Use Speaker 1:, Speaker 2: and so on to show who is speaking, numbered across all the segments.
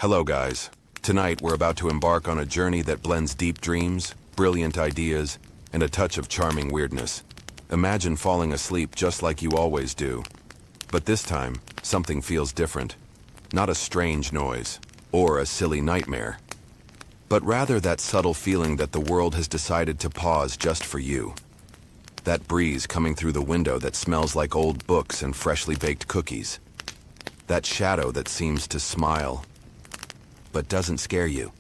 Speaker 1: Hello guys. Tonight we're about to embark on a journey that blends deep dreams, brilliant ideas, and a touch of charming weirdness. Imagine falling asleep just like you always do. But this time, something feels different. Not a strange noise, or a silly nightmare, but rather that subtle feeling that the world has decided to pause just for you. That breeze coming through the window that smells like old books and freshly baked cookies. That shadow that seems to smile, but doesn't scare you.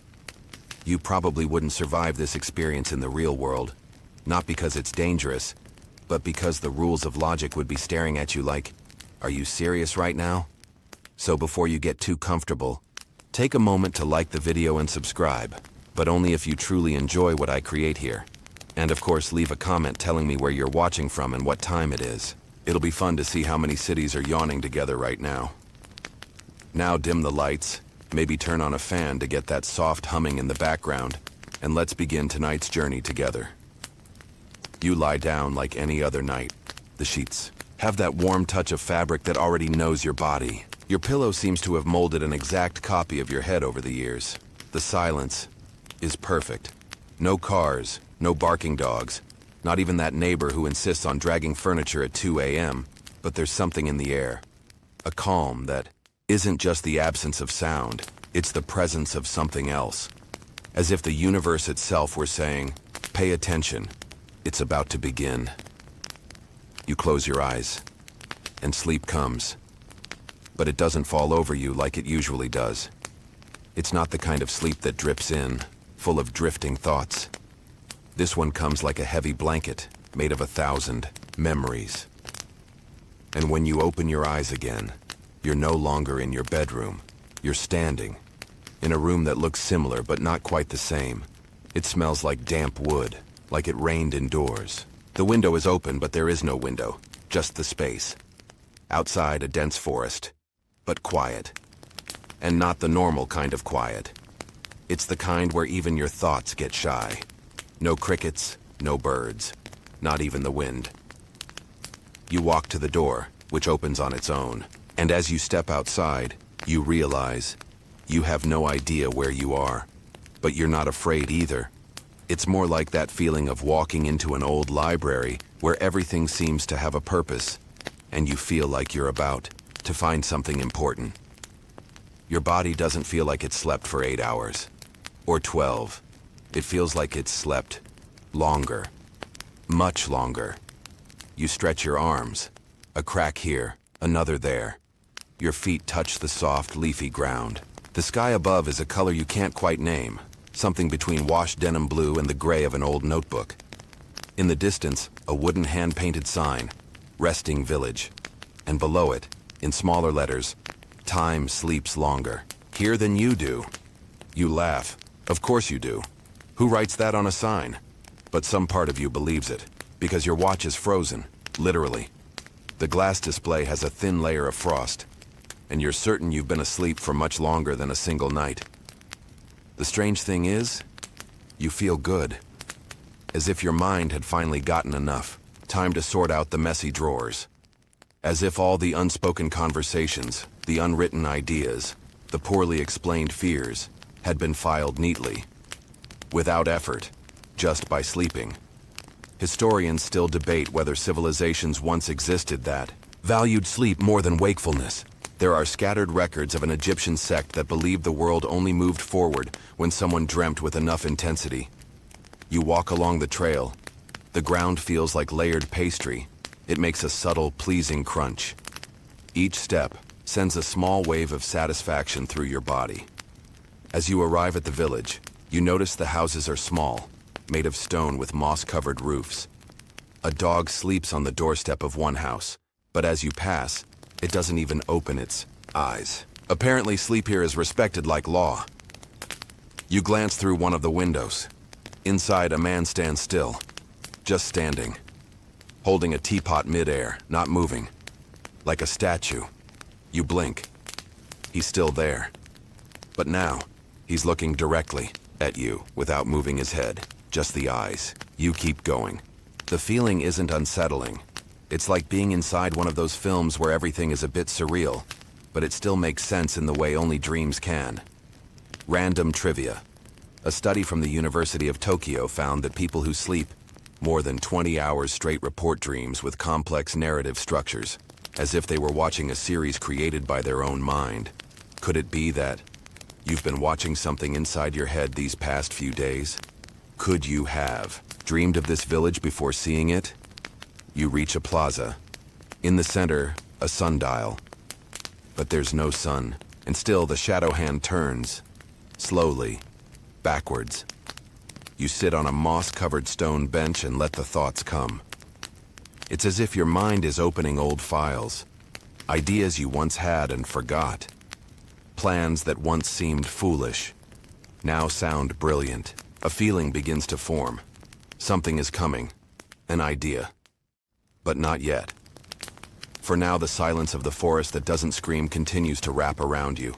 Speaker 1: You probably wouldn't survive this experience in the real world, not because it's dangerous, but because the rules of logic would be staring at you like, are you serious right now? So before you get too comfortable, take a moment to like the video and subscribe, but only if you truly enjoy what I create here. And of course, leave a comment telling me where you're watching from and what time it is. It'll be fun to see how many cities are yawning together right now. Now dim the lights, maybe turn on a fan to get that soft humming in the background, and let's begin tonight's journey together. You lie down like any other night. The sheets have that warm touch of fabric that already knows your body. Your pillow seems to have molded an exact copy of your head over the years. The silence is perfect. No cars, no barking dogs, not even that neighbor who insists on dragging furniture at 2 a.m., but there's something in the air. A calm that isn't just the absence of sound, it's the presence of something else. As if the universe itself were saying, pay attention, it's about to begin. You close your eyes, and sleep comes. But it doesn't fall over you like it usually does. It's not the kind of sleep that drips in, full of drifting thoughts. This one comes like a heavy blanket, made of 1,000 memories. And when you open your eyes again, you're no longer in your bedroom. You're standing in a room that looks similar but not quite the same. It smells like damp wood, like it rained indoors. The window is open, but there is no window, just the space. Outside, a dense forest, but quiet. And not the normal kind of quiet. It's the kind where even your thoughts get shy. No crickets, no birds, not even the wind. You walk to the door, which opens on its own. And as you step outside, you realize you have no idea where you are. But you're not afraid either. It's more like that feeling of walking into an old library where everything seems to have a purpose, and you feel like you're about to find something important. Your body doesn't feel like it slept for 8 hours, or 12. It feels like it's slept longer, much longer. You stretch your arms, a crack here, another there. Your feet touch the soft, leafy ground. The sky above is a color you can't quite name, something between washed denim blue and the gray of an old notebook. In the distance, a wooden hand-painted sign, Resting Village. And below it, in smaller letters, Time sleeps longer. Here than you do. You laugh. Of course you do. Who writes that on a sign? But some part of you believes it, because your watch is frozen, literally. The glass display has a thin layer of frost, and you're certain you've been asleep for much longer than a single night. The strange thing is, you feel good. As if your mind had finally gotten enough. Time to sort out the messy drawers. As if all the unspoken conversations, the unwritten ideas, the poorly explained fears, had been filed neatly. Without effort, just by sleeping. Historians still debate whether civilizations once existed that valued sleep more than wakefulness. There are scattered records of an Egyptian sect that believed the world only moved forward when someone dreamt with enough intensity. You walk along the trail. The ground feels like layered pastry. It makes a subtle, pleasing crunch. Each step sends a small wave of satisfaction through your body. As you arrive at the village, you notice the houses are small, made of stone with moss-covered roofs. A dog sleeps on the doorstep of one house, but as you pass, it doesn't even open its eyes. Apparently, sleep here is respected like law. You glance through one of the windows. Inside, a man stands still, just standing, holding a teapot midair, not moving, like a statue. You blink. He's still there. But now, he's looking directly at you without moving his head, just the eyes. You keep going. The feeling isn't unsettling. It's like being inside one of those films where everything is a bit surreal, but it still makes sense in the way only dreams can. Random trivia. A study from the University of Tokyo found that people who sleep more than 20 hours straight report dreams with complex narrative structures, as if they were watching a series created by their own mind. Could it be that you've been watching something inside your head these past few days? Could you have dreamed of this village before seeing it? You reach a plaza. In the center, a sundial. But there's no sun, and still the shadow hand turns, slowly, backwards. You sit on a moss-covered stone bench and let the thoughts come. It's as if your mind is opening old files, ideas you once had and forgot. Plans that once seemed foolish, now sound brilliant. A feeling begins to form. Something is coming, an idea. But not yet. For now, the silence of the forest that doesn't scream continues to wrap around you.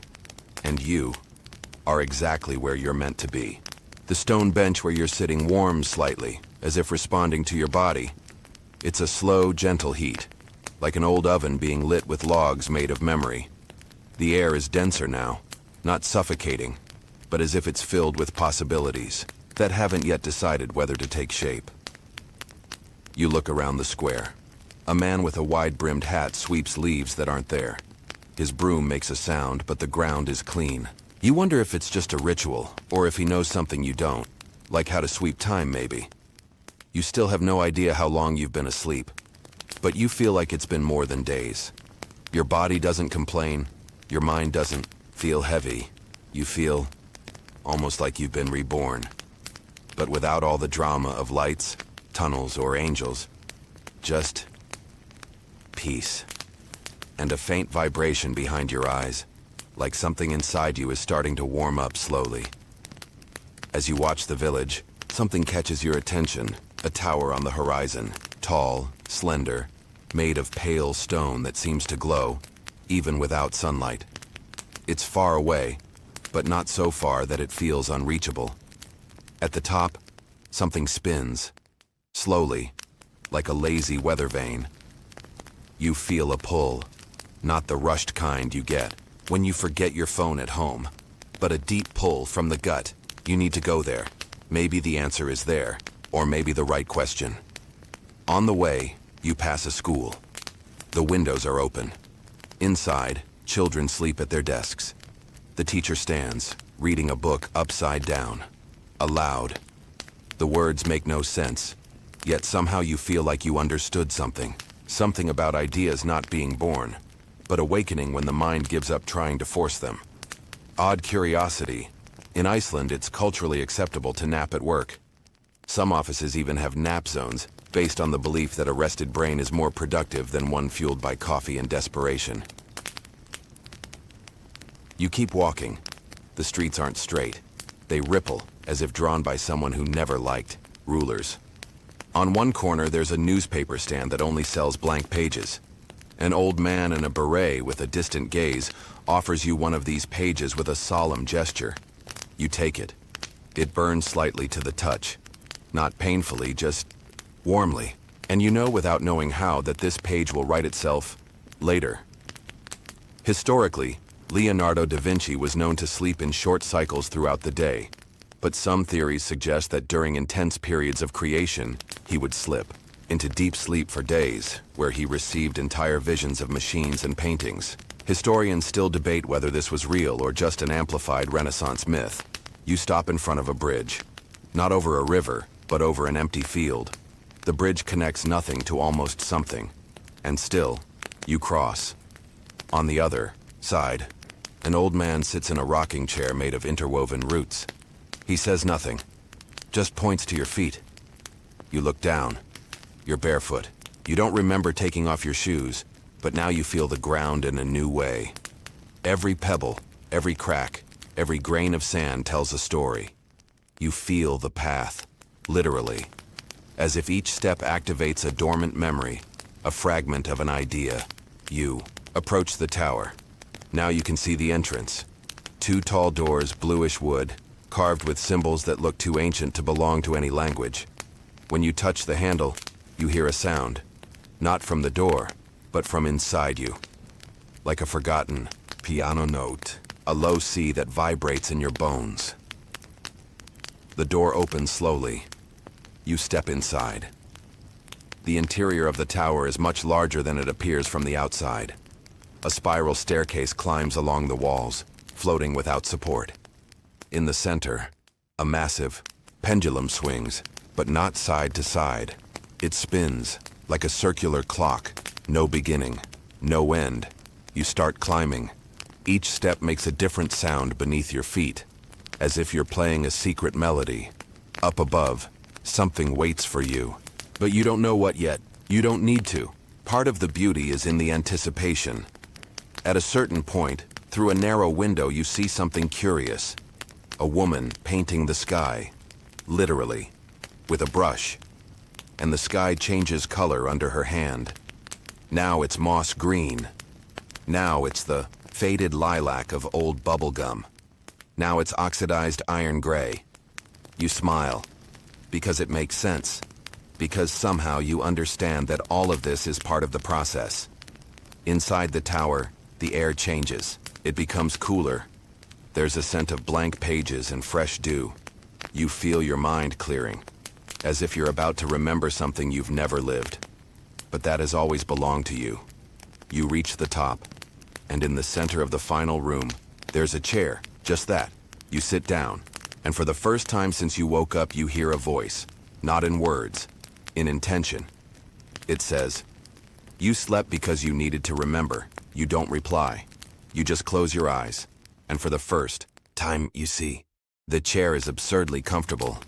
Speaker 1: And you are exactly where you're meant to be. The stone bench where you're sitting warms slightly, as if responding to your body. It's a slow, gentle heat, like an old oven being lit with logs made of memory. The air is denser now, not suffocating, but as if it's filled with possibilities that haven't yet decided whether to take shape. You look around the square. A man with a wide-brimmed hat sweeps leaves that aren't there. His broom makes a sound, but the ground is clean. You wonder if it's just a ritual, or if he knows something you don't, like how to sweep time maybe. You still have no idea how long you've been asleep, but you feel like it's been more than days. Your body doesn't complain, your mind doesn't feel heavy. You feel almost like you've been reborn, but without all the drama of lights, tunnels, or angels. Just peace. And a faint vibration behind your eyes, like something inside you is starting to warm up slowly. As you watch the village, something catches your attention. A tower on the horizon, tall, slender, made of pale stone that seems to glow, even without sunlight. It's far away, but not so far that it feels unreachable. At the top, something spins, slowly, like a lazy weather vane. You feel a pull, not the rushed kind you get when you forget your phone at home, but a deep pull from the gut. You need to go there. Maybe the answer is there, or maybe the right question. On the way, you pass a school. The windows are open. Inside, children sleep at their desks. The teacher stands, reading a book upside down, aloud. The words make no sense, yet somehow you feel like you understood something. Something about ideas not being born, but awakening when the mind gives up trying to force them. Odd curiosity. In Iceland, it's culturally acceptable to nap at work. Some offices even have nap zones, based on the belief that a rested brain is more productive than one fueled by coffee and desperation. You keep walking. The streets aren't straight. They ripple, as if drawn by someone who never liked rulers. On one corner, there's a newspaper stand that only sells blank pages. An old man in a beret with a distant gaze offers you one of these pages with a solemn gesture. You take it. It burns slightly to the touch. Not painfully, just warmly. And you know without knowing how that this page will write itself later. Historically, Leonardo da Vinci was known to sleep in short cycles throughout the day, but some theories suggest that during intense periods of creation, he would slip into deep sleep for days, where he received entire visions of machines and paintings. Historians still debate whether this was real or just an amplified Renaissance myth. You stop in front of a bridge, not over a river, but over an empty field. The bridge connects nothing to almost something, and still, you cross. On the other side, an old man sits in a rocking chair made of interwoven roots. He says nothing, just points to your feet. You look down. You're barefoot. You don't remember taking off your shoes, but now you feel the ground in a new way. Every pebble, every crack, every grain of sand tells a story. You feel the path, literally, as if each step activates a dormant memory, a fragment of an idea. You approach the tower. Now you can see the entrance. 2 tall doors, bluish wood, carved with symbols that look too ancient to belong to any language. When you touch the handle, you hear a sound, not from the door, but from inside you, like a forgotten piano note. a low sea that vibrates in your bones. The door opens slowly. You step inside. The interior of the tower is much larger than it appears from the outside. A spiral staircase climbs along the walls, floating without support. In the center, a massive pendulum swings, but not side to side. It spins like a circular clock, no beginning, no end. You start climbing. Each step makes a different sound beneath your feet, as if you're playing a secret melody. Up above, something waits for you. But you don't know what yet. You don't need to. Part of the beauty is in the anticipation. At a certain point, through a narrow window, you see something curious. A woman painting the sky, literally, with a brush. And the sky changes color under her hand. Now it's moss green. Now it's the faded lilac of old bubble gum. Now it's oxidized iron gray. You smile, because it makes sense. Because somehow you understand that all of this is part of the process. Inside the tower, the air changes. It becomes cooler. There's a scent of blank pages and fresh dew. You feel your mind clearing, as if you're about to remember something you've never lived. But that has always belonged to you. You reach the top, and in the center of the final room, there's a chair, just that. You sit down, and for the first time since you woke up, you hear a voice, not in words, in intention. It says, "You slept because you needed to remember." You don't reply. You just close your eyes, and for the first time, you see, the chair is absurdly comfortable.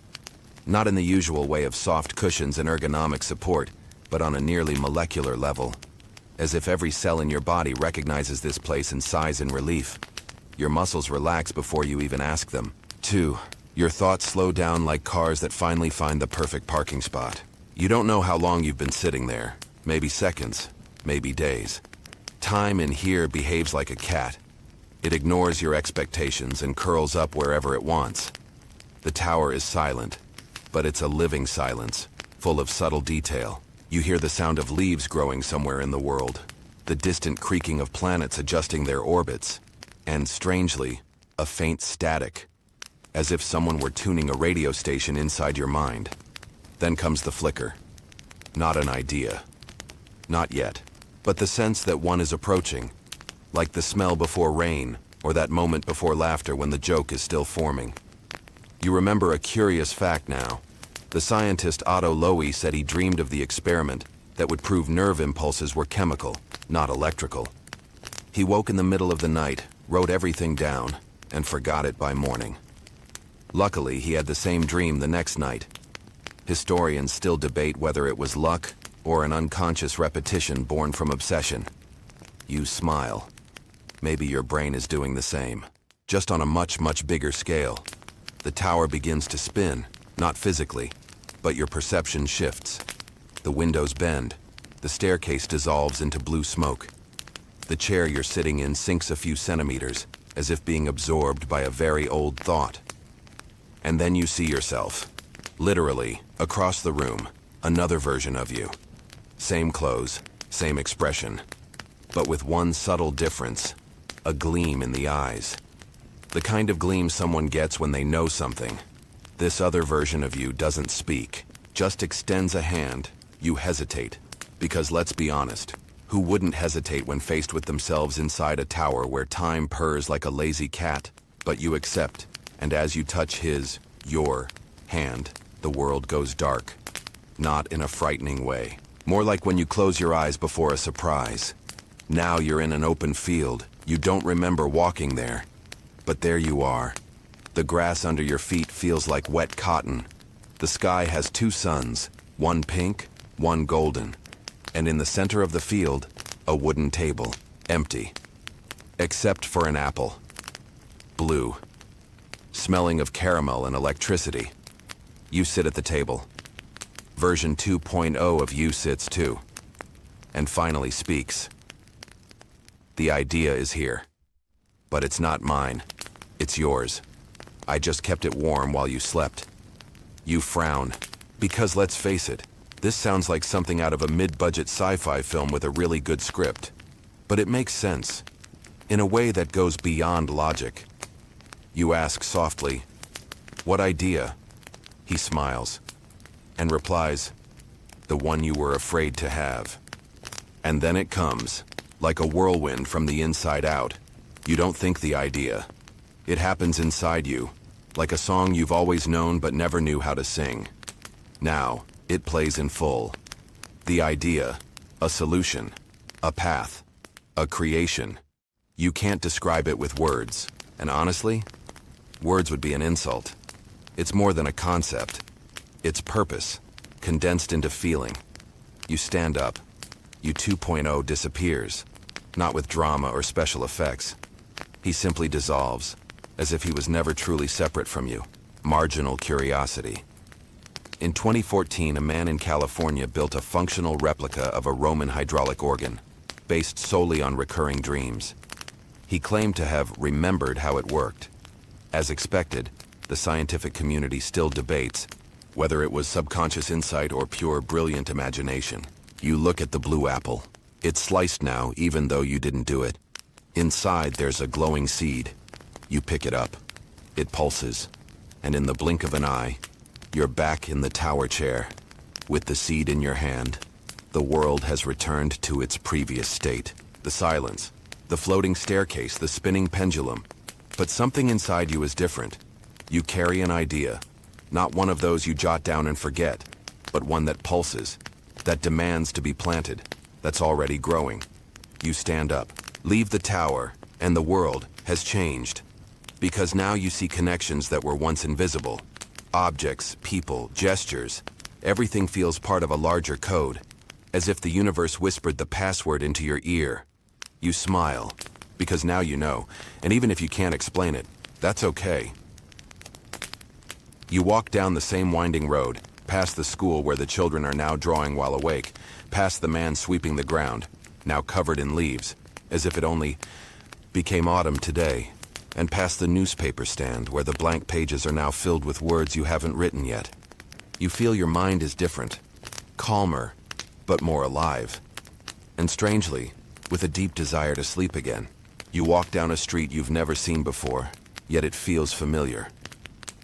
Speaker 1: Not in the usual way of soft cushions and ergonomic support, but on a nearly molecular level. As if every cell in your body recognizes this place and sighs in relief. Your muscles relax before you even ask them to. Your thoughts slow down like cars that finally find the perfect parking spot. You don't know how long you've been sitting there. Maybe seconds, maybe days. Time in here behaves like a cat. It ignores your expectations and curls up wherever it wants. The tower is silent, but it's a living silence, full of subtle detail. You hear the sound of leaves growing somewhere in the world, the distant creaking of planets adjusting their orbits, and strangely, a faint static, as if someone were tuning a radio station inside your mind. Then comes the flicker. Not an idea. Not yet. But the sense that one is approaching, like the smell before rain, or that moment before laughter when the joke is still forming. You remember a curious fact now. The scientist Otto Lowy said he dreamed of the experiment that would prove nerve impulses were chemical, not electrical. He woke in the middle of the night, wrote everything down, and forgot it by morning. Luckily, he had the same dream the next night. Historians still debate whether it was luck or an unconscious repetition born from obsession. You smile. Maybe your brain is doing the same, just on a much, much bigger scale. The tower begins to spin, not physically, but your perception shifts. The windows bend. The staircase dissolves into blue smoke. The chair you're sitting in sinks a few centimeters, as if being absorbed by a very old thought. And then you see yourself, literally, across the room, another version of you. Same clothes, same expression, but with one subtle difference, a gleam in the eyes. The kind of gleam someone gets when they know something. This other version of you doesn't speak, just extends a hand. You hesitate, because let's be honest, who wouldn't hesitate when faced with themselves inside a tower where time purrs like a lazy cat? But you accept, and as you touch your hand, the world goes dark. Not in a frightening way. More like when you close your eyes before a surprise. Now you're in an open field. You don't remember walking there. But there you are. The grass under your feet feels like wet cotton. The sky has two suns, one pink, one golden. And in the center of the field, a wooden table, empty. Except for an apple. Blue. Smelling of caramel and electricity. You sit at the table. Version 2.0 of you sits too, and finally speaks. The idea is here, but it's not mine. It's yours. I just kept it warm while you slept. You frown, because let's face it, this sounds like something out of a mid-budget sci-fi film with a really good script. But it makes sense. in a way that goes beyond logic. You ask softly, "What idea?" He smiles and replies, "The one you were afraid to have." And then it comes, like a whirlwind from the inside out. You don't think the idea. It happens inside you, like a song you've always known but never knew how to sing. Now, it plays in full. The idea, a solution, a path, a creation. You can't describe it with words, and honestly, words would be an insult. It's more than a concept. It's purpose, condensed into feeling. You stand up. You 2.0 disappears, not with drama or special effects. He simply dissolves, as if he was never truly separate from you. Marginal curiosity. In 2014, a man in California built a functional replica of a Roman hydraulic organ, based solely on recurring dreams. He claimed to have remembered how it worked. As expected, the scientific community still debates whether it was subconscious insight or pure brilliant imagination. You look at the blue apple. It's sliced now, even though you didn't do it. Inside, there's a glowing seed. You pick it up. It pulses. And in the blink of an eye, you're back in the tower chair. With the seed in your hand, the world has returned to its previous state. The silence, the floating staircase, the spinning pendulum. But something inside you is different. You carry an idea. Not one of those you jot down and forget, but one that pulses, that demands to be planted, that's already growing. You stand up, leave the tower, and the world has changed. Because now you see connections that were once invisible. Objects, people, gestures. Everything feels part of a larger code, as if the universe whispered the password into your ear. You smile, because now you know, and even if you can't explain it, that's okay. You walk down the same winding road, past the school where the children are now drawing while awake, past the man sweeping the ground, now covered in leaves, as if it only became autumn today, and past the newspaper stand where the blank pages are now filled with words you haven't written yet. You feel your mind is different, calmer, but more alive. And strangely, with a deep desire to sleep again. You walk down a street you've never seen before, yet it feels familiar.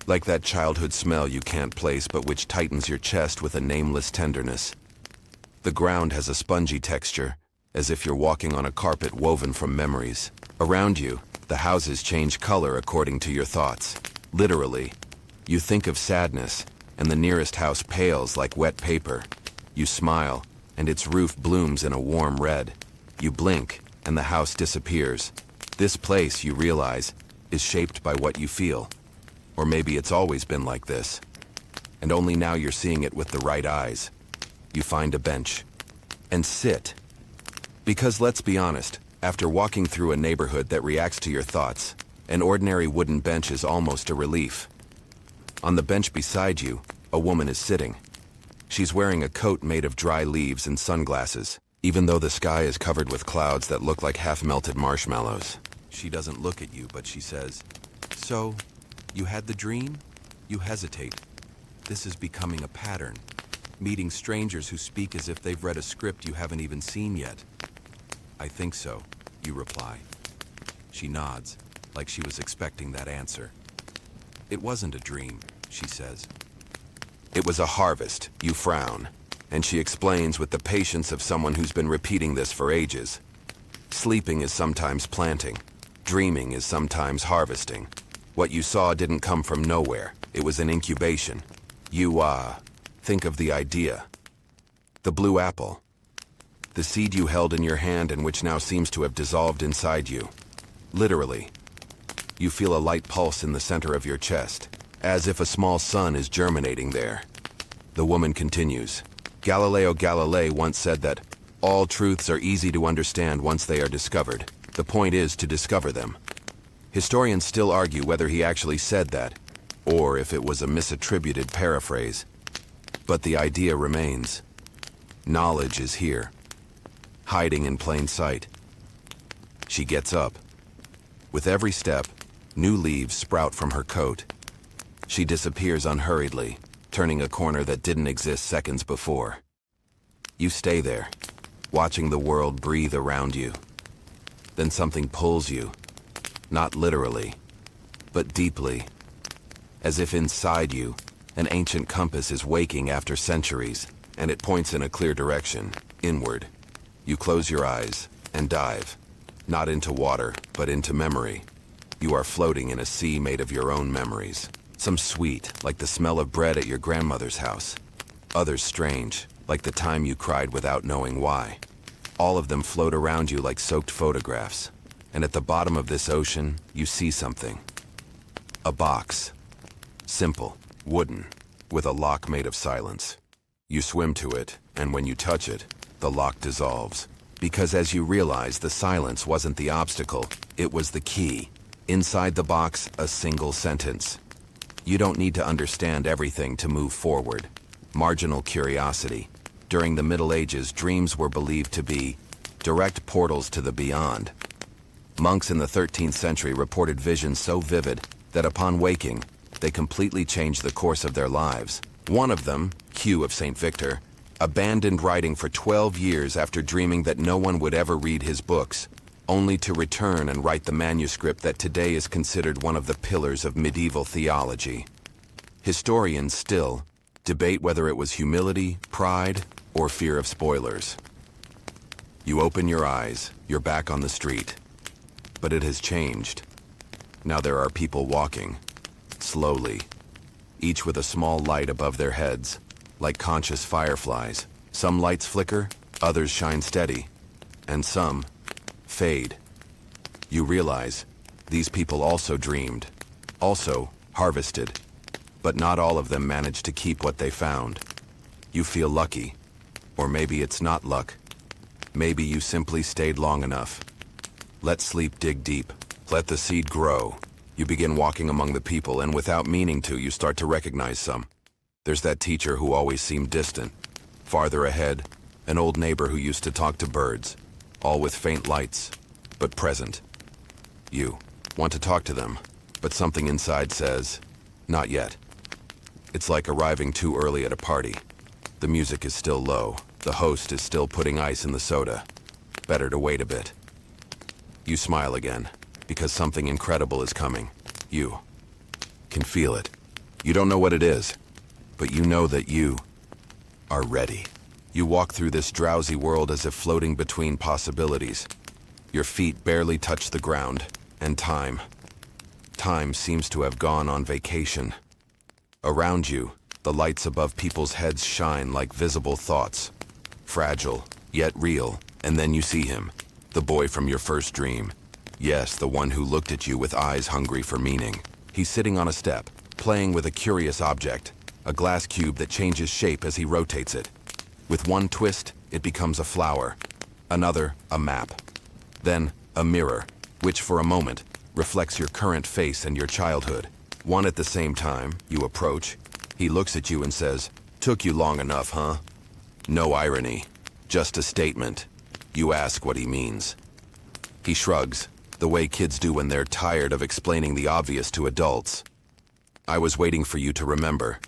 Speaker 1: Like that childhood smell you can't place but which tightens your chest with a nameless tenderness. The ground has a spongy texture, as if you're walking on a carpet woven from memories. Around you, the houses change color according to your thoughts. Literally, you think of sadness, and the nearest house pales like wet paper. You smile, and its roof blooms in a warm red. You blink, and the house disappears. This place, you realize, is shaped by what you feel. Or maybe it's always been like this. And only now you're seeing it with the right eyes. You find a bench. And sit. Because let's be honest, after walking through a neighborhood that reacts to your thoughts, an ordinary wooden bench is almost a relief. On the bench beside you, a woman is sitting. She's wearing a coat made of dry leaves and sunglasses, even though the sky is covered with clouds that look like half-melted marshmallows. She doesn't look at you, but she says, "So, you had the dream?" You hesitate. This is becoming a pattern. Meeting strangers who speak as if they've read a script you haven't even seen yet. "I think so," you reply. She nods, like she was expecting that answer. "It wasn't a dream," she says. "It was a harvest," you frown, and she explains with the patience of someone who's been repeating this for ages. Sleeping is sometimes planting. Dreaming is sometimes harvesting. What you saw didn't come from nowhere. It was an incubation. You, think of the idea. The blue apple. The seed you held in your hand and which now seems to have dissolved inside you. Literally. You feel a light pulse in the center of your chest, as if a small sun is germinating there. The woman continues. Galileo Galilei once said that all truths are easy to understand once they are discovered. The point is to discover them. Historians still argue whether he actually said that, or if it was a misattributed paraphrase. But the idea remains. Knowledge is here, hiding in plain sight. She gets up. With every step, new leaves sprout from her coat. She disappears unhurriedly, turning a corner that didn't exist seconds before. You stay there, watching the world breathe around you. Then something pulls you, not literally, but deeply, as if inside you, an ancient compass is waking after centuries, and it points in a clear direction, inward. You close your eyes and dive, not into water, but into memory. You are floating in a sea made of your own memories. Some sweet, like the smell of bread at your grandmother's house. Others strange, like the time you cried without knowing why. All of them float around you like soaked photographs. And at the bottom of this ocean, you see something. A box. Simple, wooden, with a lock made of silence. You swim to it, and when you touch it, the lock dissolves. Because as you realize, the silence wasn't the obstacle, it was the key. Inside the box, a single sentence. You don't need to understand everything to move forward. Marginal curiosity. During the Middle Ages, dreams were believed to be direct portals to the beyond. Monks in the 13th century reported visions so vivid that upon waking, they completely changed the course of their lives. One of them, Hugh of St. Victor, abandoned writing for 12 years after dreaming that no one would ever read his books, only to return and write the manuscript that today is considered one of the pillars of medieval theology. Historians still debate whether it was humility, pride, or fear of spoilers. You open your eyes, you're back on the street. But it has changed. Now there are people walking, slowly, each with a small light above their heads, like conscious fireflies. Some lights flicker, others shine steady, and some fade. You realize these people also dreamed, also harvested, but not all of them managed to keep what they found. You feel lucky, or maybe it's not luck. Maybe you simply stayed long enough. Let sleep dig deep. Let the seed grow. You begin walking among the people, and without meaning to, you start to recognize some. There's that teacher who always seemed distant. Farther ahead, an old neighbor who used to talk to birds, all with faint lights, but present. You want to talk to them, but something inside says, not yet. It's like arriving too early at a party. The music is still low. The host is still putting ice in the soda. Better to wait a bit. You smile again, because something incredible is coming. You can feel it. You don't know what it is, but you know that you are ready. You walk through this drowsy world as if floating between possibilities. Your feet barely touch the ground, and time seems to have gone on vacation. Around you, the lights above people's heads shine like visible thoughts. Fragile, yet real, and then you see him, the boy from your first dream. Yes, the one who looked at you with eyes hungry for meaning. He's sitting on a step, playing with a curious object, a glass cube that changes shape as he rotates it. With one twist, it becomes a flower, another, a map, then a mirror, which for a moment reflects your current face and your childhood. One at the same time, you approach. He looks at you and says, "Took you long enough, huh?" No irony, just a statement. You ask what he means. He shrugs, the way kids do when they're tired of explaining the obvious to adults. I was waiting for you to remember.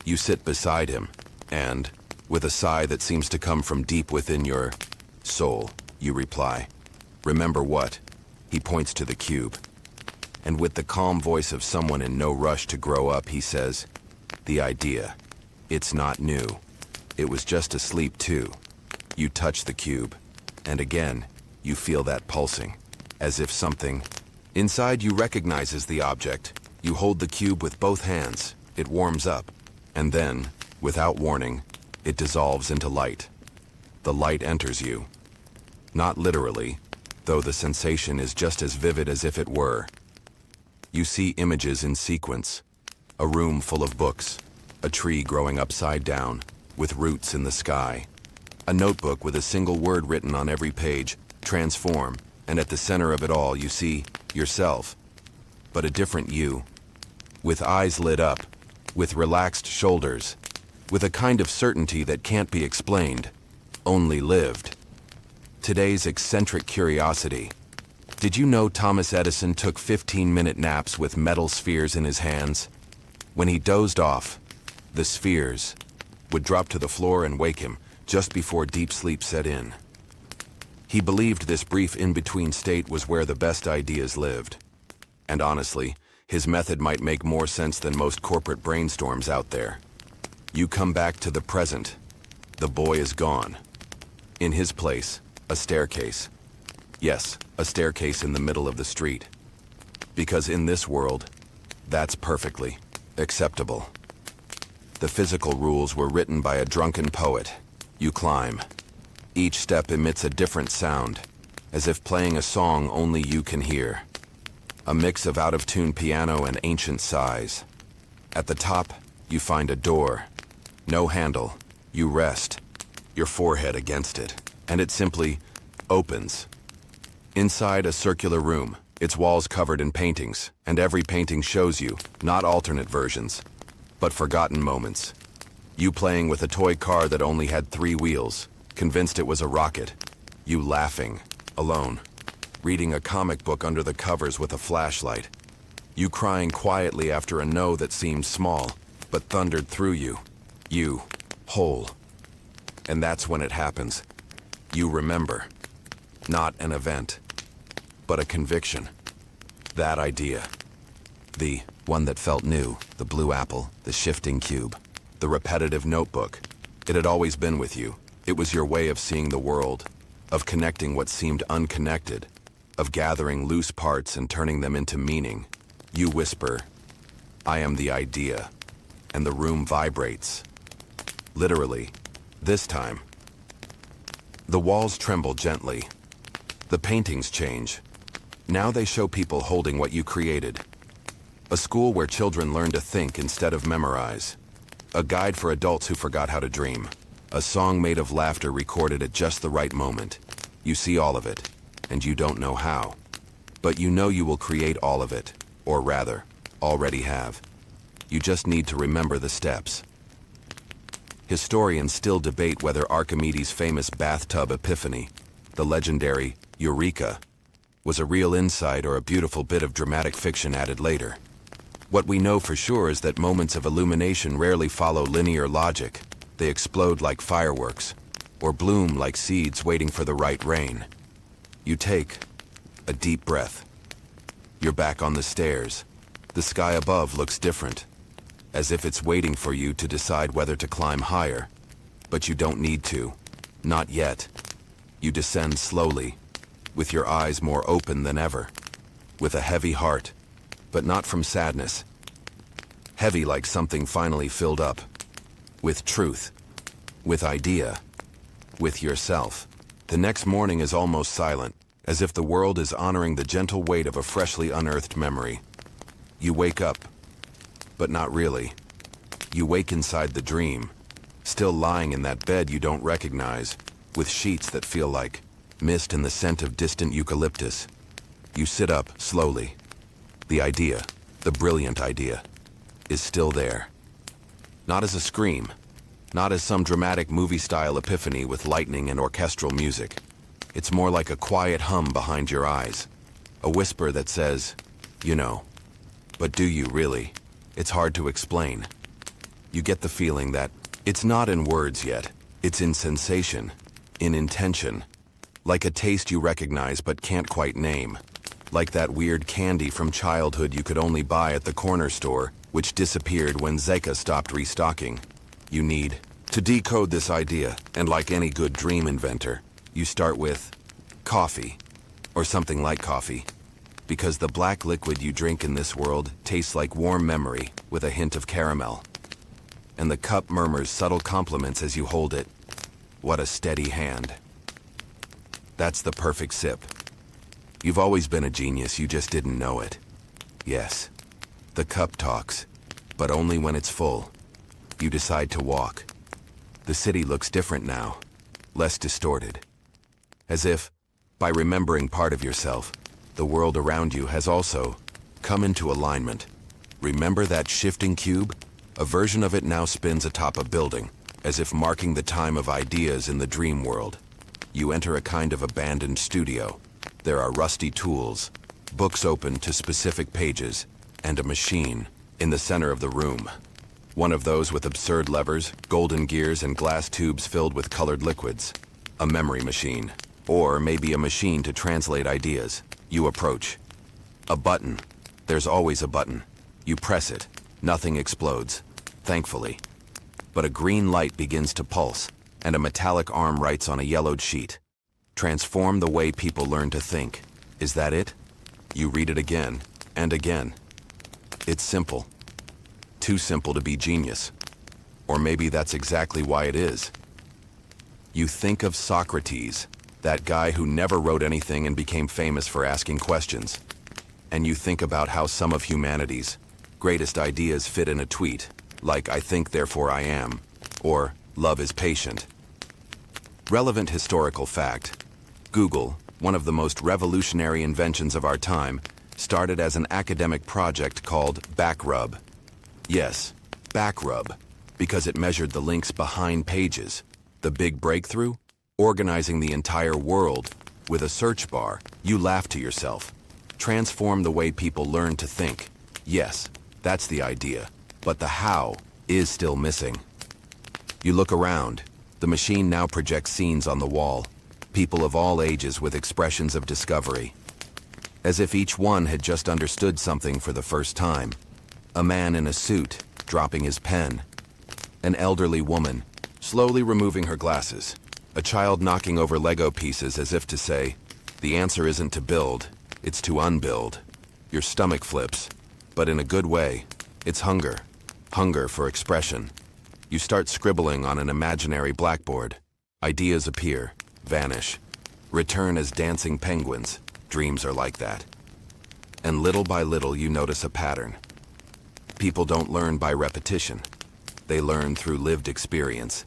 Speaker 1: You sit beside him, and, with a sigh that seems to come from deep within your soul, you reply, "Remember what?" He points to the cube. And with the calm voice of someone in no rush to grow up, he says, "The idea. It's not new. It was just asleep too." You touch the cube, and again, you feel that pulsing, as if something inside you recognizes the object. You hold the cube with both hands. It warms up, and then, without warning, it dissolves into light. The light enters you. Not literally, though the sensation is just as vivid as if it were. You see images in sequence. A room full of books, a tree growing upside down, with roots in the sky. A notebook with a single word written on every page, transform, and at the center of it all you see yourself, but a different you, with eyes lit up, with relaxed shoulders, with a kind of certainty that can't be explained, only lived. Today's eccentric curiosity. Did you know Thomas Edison took 15-minute naps with metal spheres in his hands? When he dozed off, the spheres would drop to the floor and wake him just before deep sleep set in. He believed this brief in-between state was where the best ideas lived. And honestly, his method might make more sense than most corporate brainstorms out there. You come back to the present. The boy is gone. In his place, a staircase. Yes, a staircase in the middle of the street. Because in this world, that's perfectly acceptable. The physical rules were written by a drunken poet. You climb. Each step emits a different sound, as if playing a song only you can hear. A mix of out-of-tune piano and ancient sighs. At the top, you find a door. No handle. You rest, your forehead against it, and it simply opens. Inside a circular room, its walls covered in paintings, and every painting shows you, not alternate versions, but forgotten moments. You playing with a toy car that only had 3 wheels, convinced it was a rocket. You laughing, alone, reading a comic book under the covers with a flashlight. You crying quietly after a no that seemed small, but thundered through you. You, whole. And that's when it happens. You remember. Not an event, but a conviction. That idea. The one that felt new, the blue apple, the shifting cube, the repetitive notebook. It had always been with you. It was your way of seeing the world, of connecting what seemed unconnected, of gathering loose parts and turning them into meaning. You whisper, "I am the idea," and the room vibrates. Literally, this time. The walls tremble gently. The paintings change. Now they show people holding what you created. A school where children learn to think instead of memorize. A guide for adults who forgot how to dream. A song made of laughter recorded at just the right moment. You see all of it, and you don't know how. But you know you will create all of it, or rather, already have. You just need to remember the steps. Historians still debate whether Archimedes' famous bathtub epiphany, the legendary Eureka, was a real insight or a beautiful bit of dramatic fiction added later. What we know for sure is that moments of illumination rarely follow linear logic. They explode like fireworks, or bloom like seeds waiting for the right rain. You take a deep breath. You're back on the stairs. The sky above looks different, as if it's waiting for you to decide whether to climb higher. But you don't need to. Not yet. You descend slowly, with your eyes more open than ever, with a heavy heart, but not from sadness. Heavy like something finally filled up. With truth. With idea. With yourself. The next morning is almost silent, as if the world is honoring the gentle weight of a freshly unearthed memory. You wake up, but not really. You wake inside the dream, still lying in that bed you don't recognize, with sheets that feel like mist and the scent of distant eucalyptus. You sit up slowly. The idea, the brilliant idea, is still there. Not as a scream, not as some dramatic movie-style epiphany with lightning and orchestral music. It's more like a quiet hum behind your eyes, a whisper that says, you know. But do you really? It's hard to explain. You get the feeling that it's not in words yet, it's in sensation, in intention. Like a taste you recognize but can't quite name. Like that weird candy from childhood you could only buy at the corner store, which disappeared when Zeka stopped restocking. You need to decode this idea, and like any good dream inventor, you start with coffee, or something like coffee. Because the black liquid you drink in this world tastes like warm memory with a hint of caramel. And the cup murmurs subtle compliments as you hold it. What a steady hand. That's the perfect sip. You've always been a genius, you just didn't know it. Yes, the cup talks, but only when it's full. You decide to walk. The city looks different now, less distorted. As if, by remembering part of yourself, the world around you has also come into alignment. Remember that shifting cube? A version of it now spins atop a building, as if marking the time of ideas in the dream world. You enter a kind of abandoned studio. There are rusty tools, books open to specific pages, and a machine in the center of the room. One of those with absurd levers, golden gears, and glass tubes filled with colored liquids. A memory machine. Or maybe a machine to translate ideas. You approach. A button. There's always a button. You press it. Nothing explodes, thankfully. But a green light begins to pulse, and a metallic arm writes on a yellowed sheet. Transform the way people learn to think. Is that it? You read it again, and again. It's simple. Too simple to be genius. Or maybe that's exactly why it is. You think of Socrates, that guy who never wrote anything and became famous for asking questions. And you think about how some of humanity's greatest ideas fit in a tweet, like "I think, therefore I am," or "Love is patient." Relevant historical fact: Google, one of the most revolutionary inventions of our time, started as an academic project called Backrub. Yes, Backrub, because it measured the links behind pages. The big breakthrough? Organizing the entire world with a search bar. You laugh to yourself. Transform the way people learn to think. Yes, that's the idea, but the how is still missing. You look around. The machine now projects scenes on the wall. People of all ages with expressions of discovery. As if each one had just understood something for the first time. A man in a suit, dropping his pen. An elderly woman, slowly removing her glasses. A child knocking over Lego pieces as if to say, the answer isn't to build, it's to unbuild. Your stomach flips, but in a good way. It's hunger. Hunger for expression. You start scribbling on an imaginary blackboard. Ideas appear, vanish, return as dancing penguins. Dreams are like that. And little by little you notice a pattern. People don't learn by repetition. They learn through lived experience.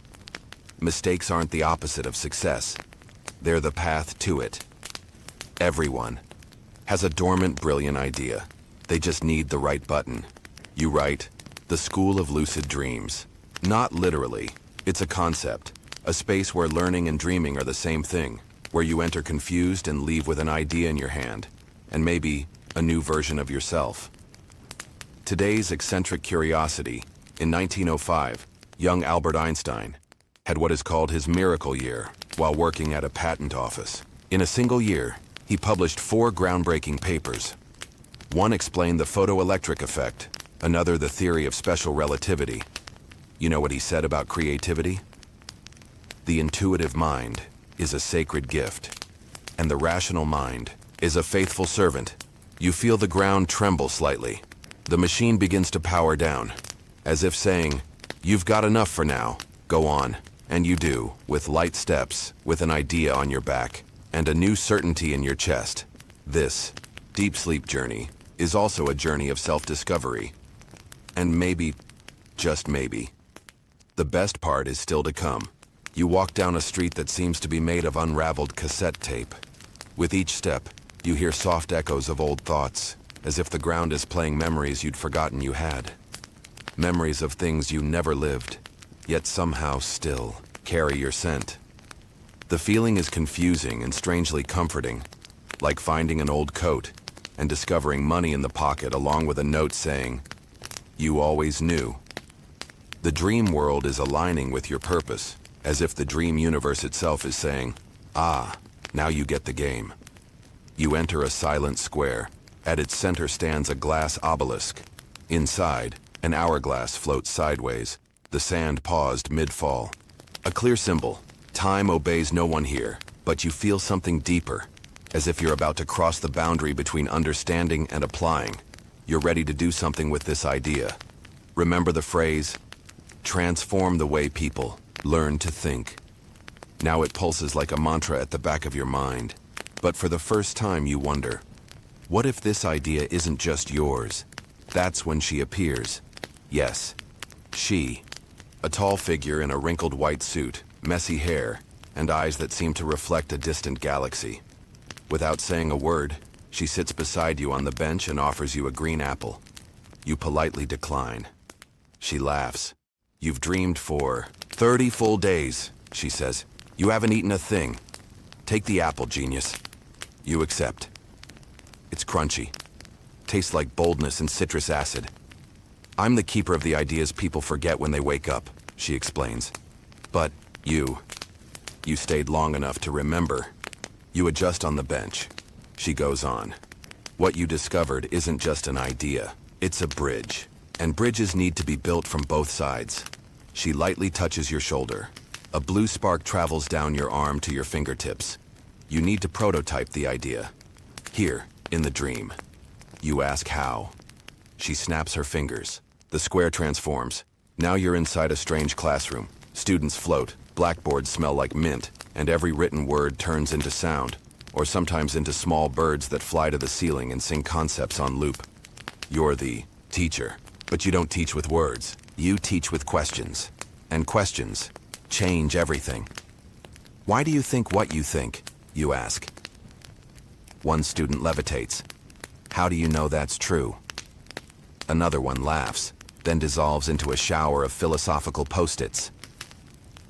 Speaker 1: Mistakes aren't the opposite of success. They're the path to it. Everyone has a dormant, brilliant idea. They just need the right button. You write, the School of Lucid Dreams. Not literally. It's a concept. A space where learning and dreaming are the same thing. Where you enter confused and leave with an idea in your hand. And maybe a new version of yourself. Today's eccentric curiosity. In 1905, young Albert Einstein had what is called his miracle year while working at a patent office. In a single year, he published 4 groundbreaking papers. One explained the photoelectric effect, another the theory of special relativity. You know what he said about creativity? The intuitive mind is a sacred gift, and the rational mind is a faithful servant. You feel the ground tremble slightly. The machine begins to power down, as if saying, you've got enough for now, go on. And you do, with light steps, with an idea on your back, and a new certainty in your chest. This deep sleep journey is also a journey of self-discovery. And maybe, just maybe, the best part is still to come. You walk down a street that seems to be made of unraveled cassette tape. With each step, you hear soft echoes of old thoughts, as if the ground is playing memories you'd forgotten you had. Memories of things you never lived, yet somehow still carry your scent. The feeling is confusing and strangely comforting, like finding an old coat and discovering money in the pocket along with a note saying, you always knew. The dream world is aligning with your purpose, as if the dream universe itself is saying, ah, now you get the game. You enter a silent square. At its center stands a glass obelisk. Inside, an hourglass floats sideways. The sand paused mid-fall. A clear symbol. Time obeys no one here, but you feel something deeper, as if you're about to cross the boundary between understanding and applying. You're ready to do something with this idea. Remember the phrase, transform the way people learn to think. Now it pulses like a mantra at the back of your mind. But for the first time you wonder, what if this idea isn't just yours? That's when she appears. Yes, she. A tall figure in a wrinkled white suit, messy hair, and eyes that seem to reflect a distant galaxy. Without saying a word, she sits beside you on the bench and offers you a green apple. You politely decline. She laughs. You've dreamed for 30 full days, she says. You haven't eaten a thing. Take the apple, genius. You accept. It's crunchy. Tastes like boldness and citrus acid. I'm the keeper of the ideas people forget when they wake up, she explains. But you stayed long enough to remember. You adjust on the bench. She goes on. What you discovered isn't just an idea. It's a bridge. And bridges need to be built from both sides. She lightly touches your shoulder. A blue spark travels down your arm to your fingertips. You need to prototype the idea. Here, in the dream. You ask how. She snaps her fingers. The square transforms. Now you're inside a strange classroom. Students float, blackboards smell like mint, and every written word turns into sound, or sometimes into small birds that fly to the ceiling and sing concepts on loop. You're the teacher, but you don't teach with words. You teach with questions. And questions change everything. Why do you think what you think? You ask. One student levitates. How do you know that's true? Another one laughs, then dissolves into a shower of philosophical post-its.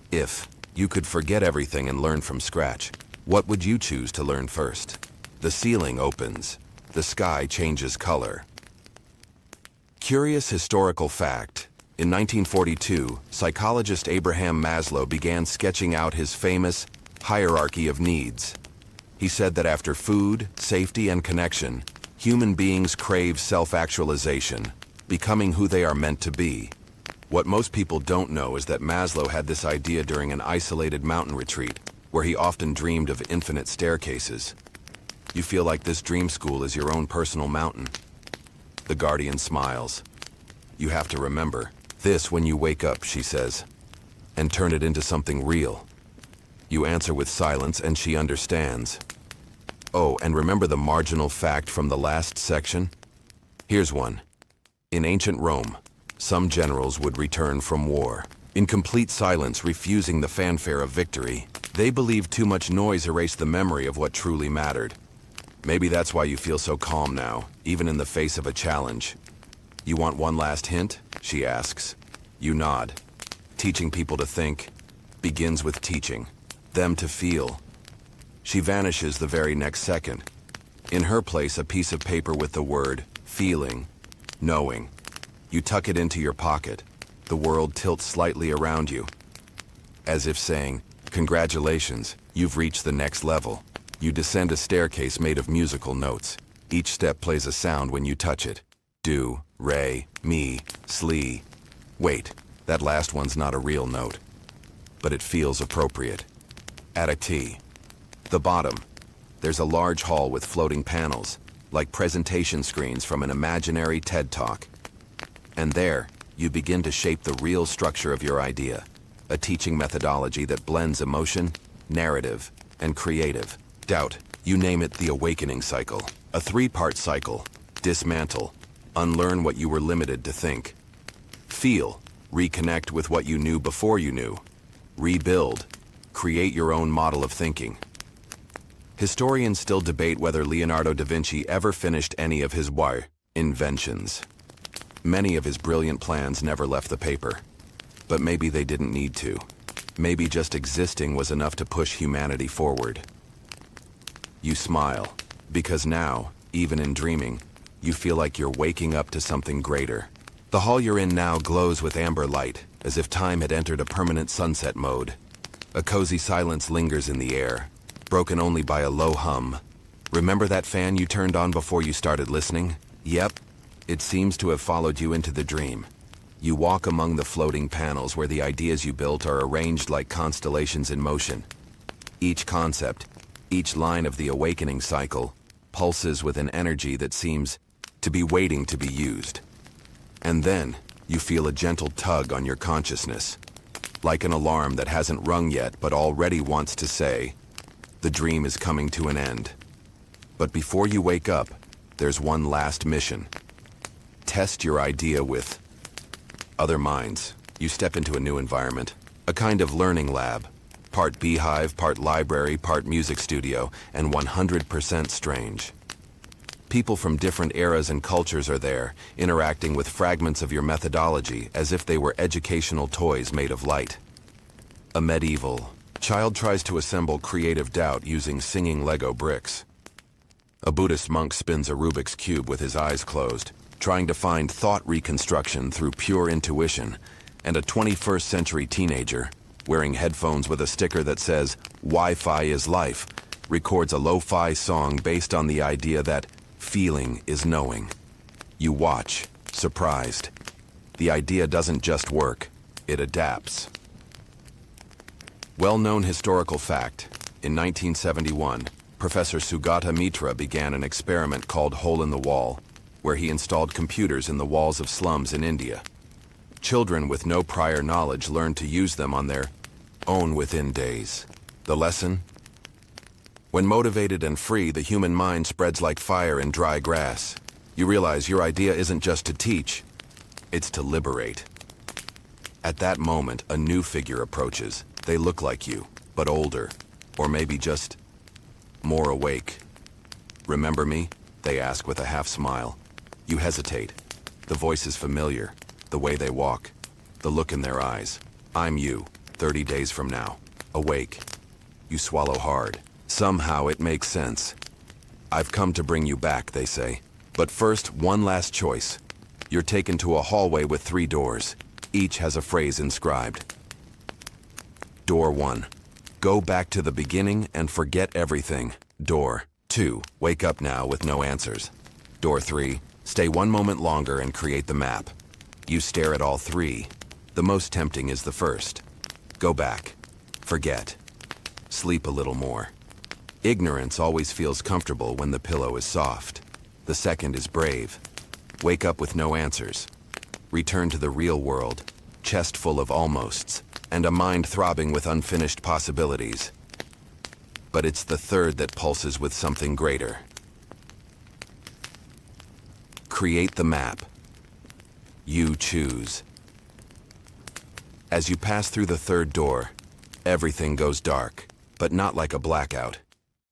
Speaker 1: If you could forget everything and learn from scratch, what would you choose to learn first? The ceiling opens. The sky changes color. Curious historical fact. In 1942, psychologist Abraham Maslow began sketching out his famous hierarchy of needs. He said that after food, safety, and connection, human beings crave self-actualization, becoming who they are meant to be. What most people don't know is that Maslow had this idea during an isolated mountain retreat, where he often dreamed of infinite staircases. You feel like this dream school is your own personal mountain. The guardian smiles. You have to remember this when you wake up, she says, and turn it into something real. You answer with silence and she understands. Oh, and remember the marginal fact from the last section? Here's one. In ancient Rome, some generals would return from war, in complete silence, refusing the fanfare of victory. They believed too much noise erased the memory of what truly mattered. Maybe that's why you feel so calm now, even in the face of a challenge. You want one last hint? She asks. You nod. Teaching people to think begins with teaching them to feel. She vanishes the very next second. In her place, a piece of paper with the word feeling, knowing. You tuck it into your pocket. The world tilts slightly around you, as if saying, congratulations, you've reached the next level. You descend a staircase made of musical notes. Each step plays a sound when you touch it. Do, re, mi, sli. Wait, that last one's not a real note, but it feels appropriate. Add a T. The bottom. There's a large hall with floating panels, like presentation screens from an imaginary TED Talk. And there, you begin to shape the real structure of your idea, a teaching methodology that blends emotion, narrative, and creative. Doubt, you name it, the awakening cycle. A 3-part cycle. Dismantle, unlearn what you were limited to think. Feel, reconnect with what you knew before you knew. Rebuild, create your own model of thinking. Historians still debate whether Leonardo da Vinci ever finished any of his inventions. Many of his brilliant plans never left the paper. But maybe they didn't need to. Maybe just existing was enough to push humanity forward. You smile, because now, even in dreaming, you feel like you're waking up to something greater. The hall you're in now glows with amber light, as if time had entered a permanent sunset mode. A cozy silence lingers in the air, broken only by a low hum. Remember that fan you turned on before you started listening? Yep, it seems to have followed you into the dream. You walk among the floating panels where the ideas you built are arranged like constellations in motion. Each concept, each line of the awakening cycle, pulses with an energy that seems to be waiting to be used. And then, you feel a gentle tug on your consciousness, like an alarm that hasn't rung yet but already wants to say, the dream is coming to an end. But before you wake up, there's one last mission. Test your idea with other minds. You step into a new environment, a kind of learning lab, part beehive, part library, part music studio, and 100% strange. People from different eras and cultures are there, interacting with fragments of your methodology as if they were educational toys made of light. A medieval child tries to assemble creative doubt using singing Lego bricks. A Buddhist monk spins a Rubik's Cube with his eyes closed, trying to find thought reconstruction through pure intuition, and a 21st century teenager, wearing headphones with a sticker that says, Wi-Fi is life, records a lo-fi song based on the idea that feeling is knowing. You watch, surprised. The idea doesn't just work, it adapts. Well-known historical fact, in 1971, Professor Sugata Mitra began an experiment called Hole in the Wall, where he installed computers in the walls of slums in India. Children with no prior knowledge learned to use them on their own within days. The lesson? When motivated and free, the human mind spreads like fire in dry grass. You realize your idea isn't just to teach, it's to liberate. At that moment, a new figure approaches. They look like you, but older, or maybe just more awake. "Remember me?" they ask with a half smile. You hesitate. The voice is familiar, the way they walk, the look in their eyes. "I'm you, 30 days from now, awake." You swallow hard. Somehow it makes sense. "I've come to bring you back," they say. But first, one last choice. You're taken to a hallway with 3 doors. Each has a phrase inscribed. Door 1. Go back to the beginning and forget everything. Door 2. Wake up now with no answers. Door 3. Stay 1 moment longer and create the map. You stare at all 3. The most tempting is the first. Go back. Forget. Sleep a little more. Ignorance always feels comfortable when the pillow is soft. The second is brave. Wake up with no answers. Return to the real world, chest full of almosts, and a mind throbbing with unfinished possibilities. But it's the third that pulses with something greater. Create the map. You choose. As you pass through the third door, everything goes dark, but not like a blackout.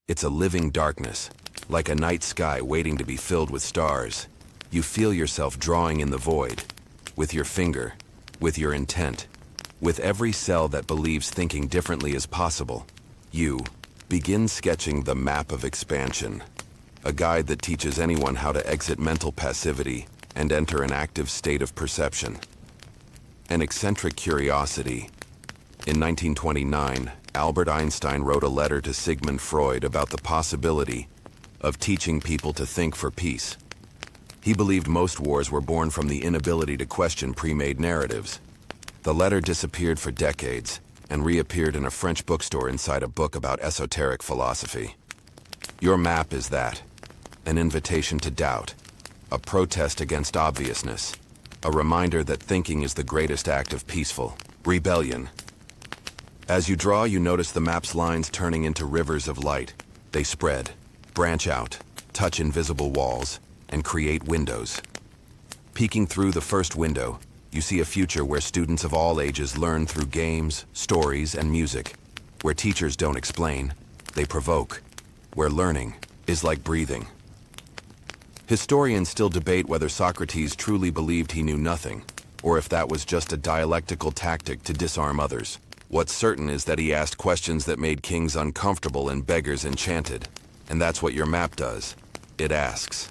Speaker 1: It's a living darkness, like a night sky waiting to be filled with stars. You feel yourself drawing in the void, with your finger, with your intent, with every cell that believes thinking differently is possible. You begin sketching the map of expansion, a guide that teaches anyone how to exit mental passivity and enter an active state of perception. An eccentric curiosity. In 1929, Albert Einstein wrote a letter to Sigmund Freud about the possibility of teaching people to think for peace. He believed most wars were born from the inability to question pre-made narratives. The letter disappeared for decades and reappeared in a French bookstore inside a book about esoteric philosophy. Your map is that, an invitation to doubt, a protest against obviousness, a reminder that thinking is the greatest act of peaceful rebellion. As you draw, you notice the map's lines turning into rivers of light. They spread, branch out, touch invisible walls, and create windows. Peeking through the first window, you see a future where students of all ages learn through games, stories, and music, where teachers don't explain, they provoke, where learning is like breathing. Historians still debate whether Socrates truly believed he knew nothing, or if that was just a dialectical tactic to disarm others. What's certain is that he asked questions that made kings uncomfortable and beggars enchanted. And that's what your map does. It asks.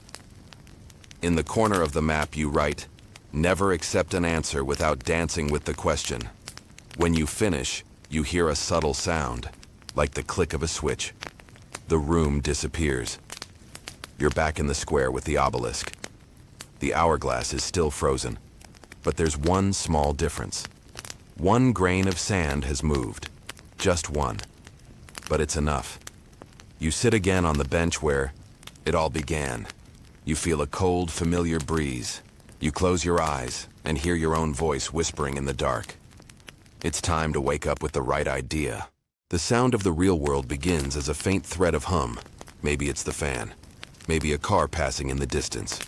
Speaker 1: In the corner of the map you write, "Never accept an answer without dancing with the question." When you finish, you hear a subtle sound, like the click of a switch. The room disappears. You're back in the square with the obelisk. The hourglass is still frozen, but there's one small difference. 1 grain of sand has moved. Just one. But it's enough. You sit again on the bench where it all began. You feel a cold, familiar breeze. You close your eyes and hear your own voice whispering in the dark. It's time to wake up with the right idea. The sound of the real world begins as a faint thread of hum. Maybe it's the fan. Maybe a car passing in the distance.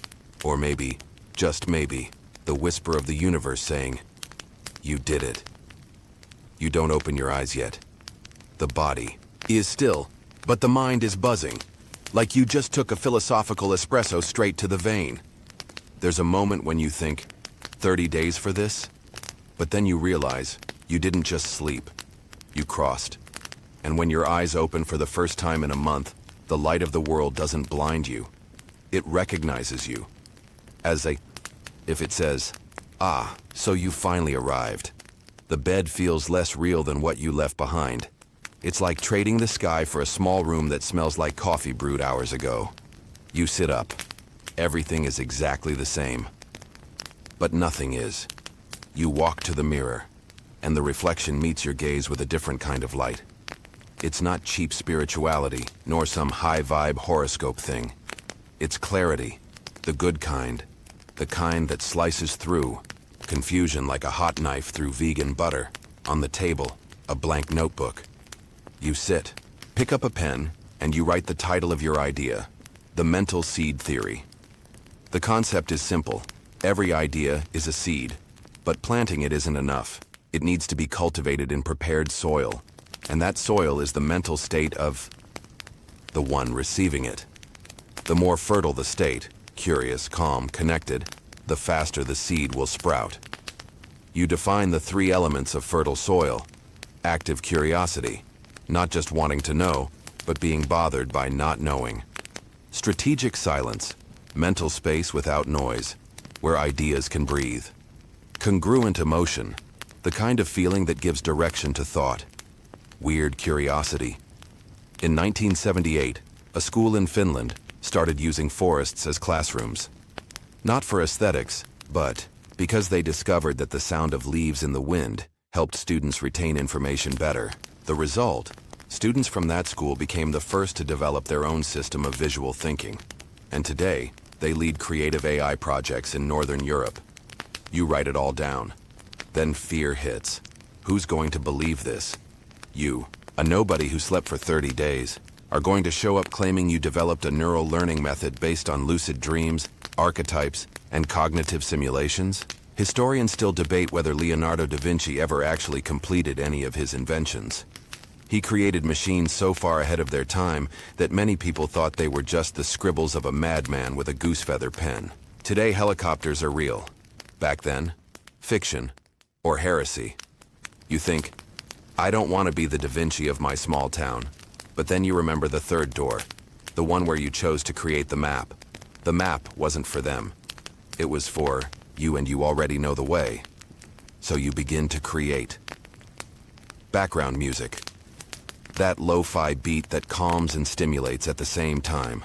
Speaker 1: Or maybe, just maybe, the whisper of the universe saying, "You did it." You don't open your eyes yet. The body is still, but the mind is buzzing, like you just took a philosophical espresso straight to the vein. There's a moment when you think, 30 days for this? But then you realize you didn't just sleep, you crossed. And when your eyes open for the first time in a month, the light of the world doesn't blind you. It recognizes you. If it says, so you finally arrived. The bed feels less real than what you left behind. It's like trading the sky for a small room that smells like coffee brewed hours ago. You sit up. Everything is exactly the same. But nothing is. You walk to the mirror, and the reflection meets your gaze with a different kind of light. It's not cheap spirituality, nor some high-vibe horoscope thing. It's clarity, the good kind, the kind that slices through, confusion like a hot knife through vegan butter. On the table, a blank notebook. You sit, pick up a pen, and you write the title of your idea, The Mental Seed Theory. The concept is simple. Every idea is a seed, but planting it isn't enough. It needs to be cultivated in prepared soil, and that soil is the mental state of the one receiving it. The more fertile the state, curious, calm, connected, the faster the seed will sprout. You define the 3 elements of fertile soil: active curiosity, not just wanting to know, but being bothered by not knowing; strategic silence, mental space without noise, where ideas can breathe; congruent emotion, the kind of feeling that gives direction to thought; weird curiosity. In 1978, a school in Finland started using forests as classrooms. Not for aesthetics, but because they discovered that the sound of leaves in the wind helped students retain information better. The result? Students from that school became the first to develop their own system of visual thinking. And today, they lead creative AI projects in Northern Europe. You write it all down. Then fear hits. Who's going to believe this? You, a nobody who slept for 30 days, are going to show up claiming you developed a neural learning method based on lucid dreams, archetypes, and cognitive simulations? Historians still debate whether Leonardo da Vinci ever actually completed any of his inventions. He created machines so far ahead of their time that many people thought they were just the scribbles of a madman with a goose-feather pen. Today, helicopters are real. Back then, fiction or heresy. You think, I don't want to be the Da Vinci of my small town. But then you remember the third door, the one where you chose to create the map. The map wasn't for them. It was for you, and you already know the way. So you begin to create. Background music. That lo-fi beat that calms and stimulates at the same time.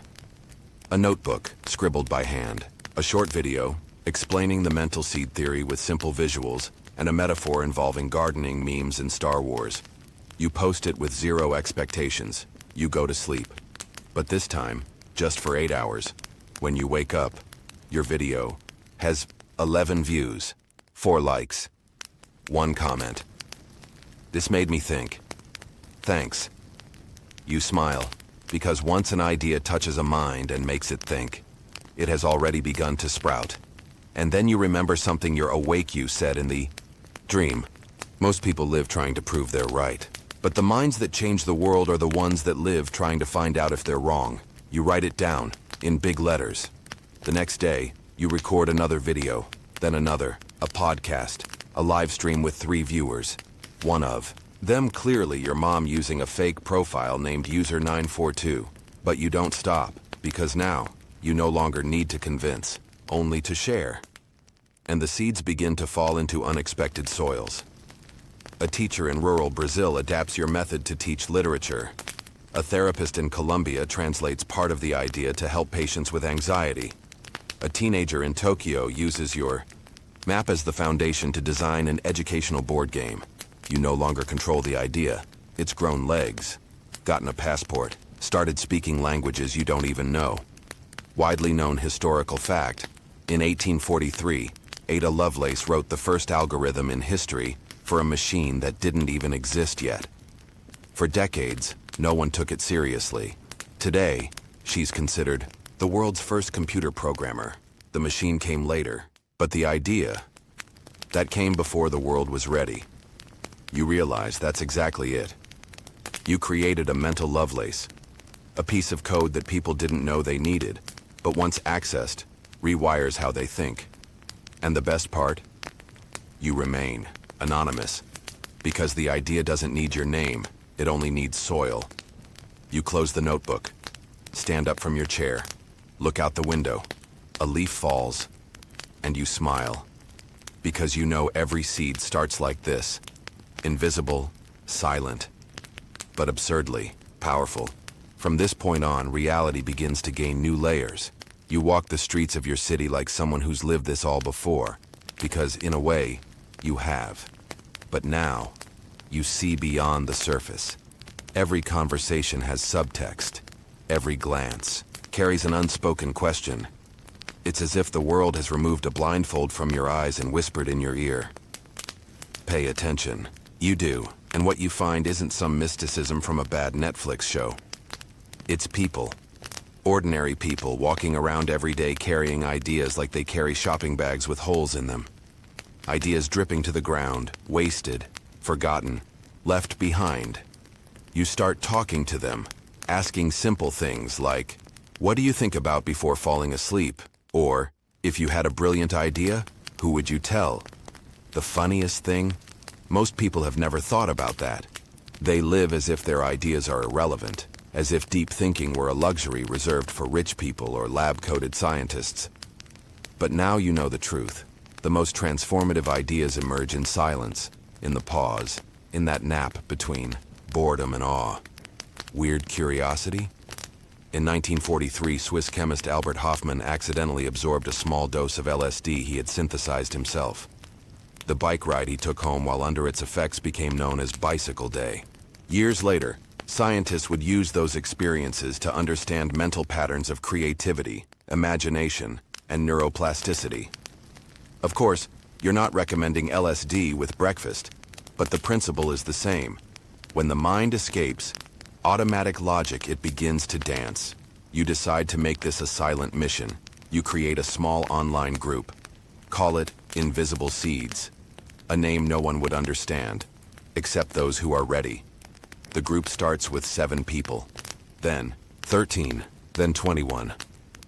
Speaker 1: A notebook, scribbled by hand. A short video, explaining the mental seed theory with simple visuals, and a metaphor involving gardening, memes, and Star Wars. You post it with 0 expectations. You go to sleep. But this time, just for 8 hours. When you wake up, your video has 11 views, 4 likes, 1 comment. This made me think. Thanks. You smile, because once an idea touches a mind and makes it think, it has already begun to sprout. And then you remember something your awake you said in the dream. Most people live trying to prove they're right. But the minds that change the world are the ones that live trying to find out if they're wrong. You write it down, in big letters. The next day, you record another video, then another, a podcast, a live stream with 3 viewers. One of them clearly your mom using a fake profile named user942. But you don't stop, because now, you no longer need to convince, only to share. And the seeds begin to fall into unexpected soils. A teacher in rural Brazil adapts your method to teach literature. A therapist in Colombia translates part of the idea to help patients with anxiety. A teenager in Tokyo uses your map as the foundation to design an educational board game. You no longer control the idea. It's grown legs, gotten a passport, started speaking languages you don't even know. Widely known historical fact. In 1843, Ada Lovelace wrote the first algorithm in history for a machine that didn't even exist yet. For decades, no one took it seriously. Today, she's considered the world's first computer programmer. The machine came later, but the idea, that came before the world was ready. You realize that's exactly it. You created a mental Lovelace, a piece of code that people didn't know they needed, but once accessed, rewires how they think. And the best part? You remain anonymous, because the idea doesn't need your name, it only needs soil. You close the notebook, stand up from your chair, look out the window, a leaf falls, and you smile. Because you know every seed starts like this, invisible, silent, but absurdly powerful. From this point on, reality begins to gain new layers. You walk the streets of your city like someone who's lived this all before, because in a way, you have. But now, you see beyond the surface. Every conversation has subtext. Every glance carries an unspoken question. It's as if the world has removed a blindfold from your eyes and whispered in your ear. Pay attention. You do, and what you find isn't some mysticism from a bad Netflix show. It's people. Ordinary people walking around every day carrying ideas like they carry shopping bags with holes in them. Ideas dripping to the ground, wasted, forgotten, left behind. You start talking to them, asking simple things like, "What do you think about before falling asleep?" Or, "If you had a brilliant idea, who would you tell?" The funniest thing? Most people have never thought about that. They live as if their ideas are irrelevant, as if deep thinking were a luxury reserved for rich people or lab-coated scientists. But now you know the truth. The most transformative ideas emerge in silence, in the pause, in that nap between boredom and awe. Weird curiosity? In 1943, Swiss chemist Albert Hofmann accidentally absorbed a small dose of LSD he had synthesized himself. The bike ride he took home while under its effects became known as Bicycle Day. Years later, scientists would use those experiences to understand mental patterns of creativity, imagination, and neuroplasticity. Of course, you're not recommending LSD with breakfast, but the principle is the same. When the mind escapes, automatic logic, it begins to dance. You decide to make this a silent mission. You create a small online group. Call it Invisible Seeds. A name no one would understand, except those who are ready. The group starts with 7 people, then 13, then 21.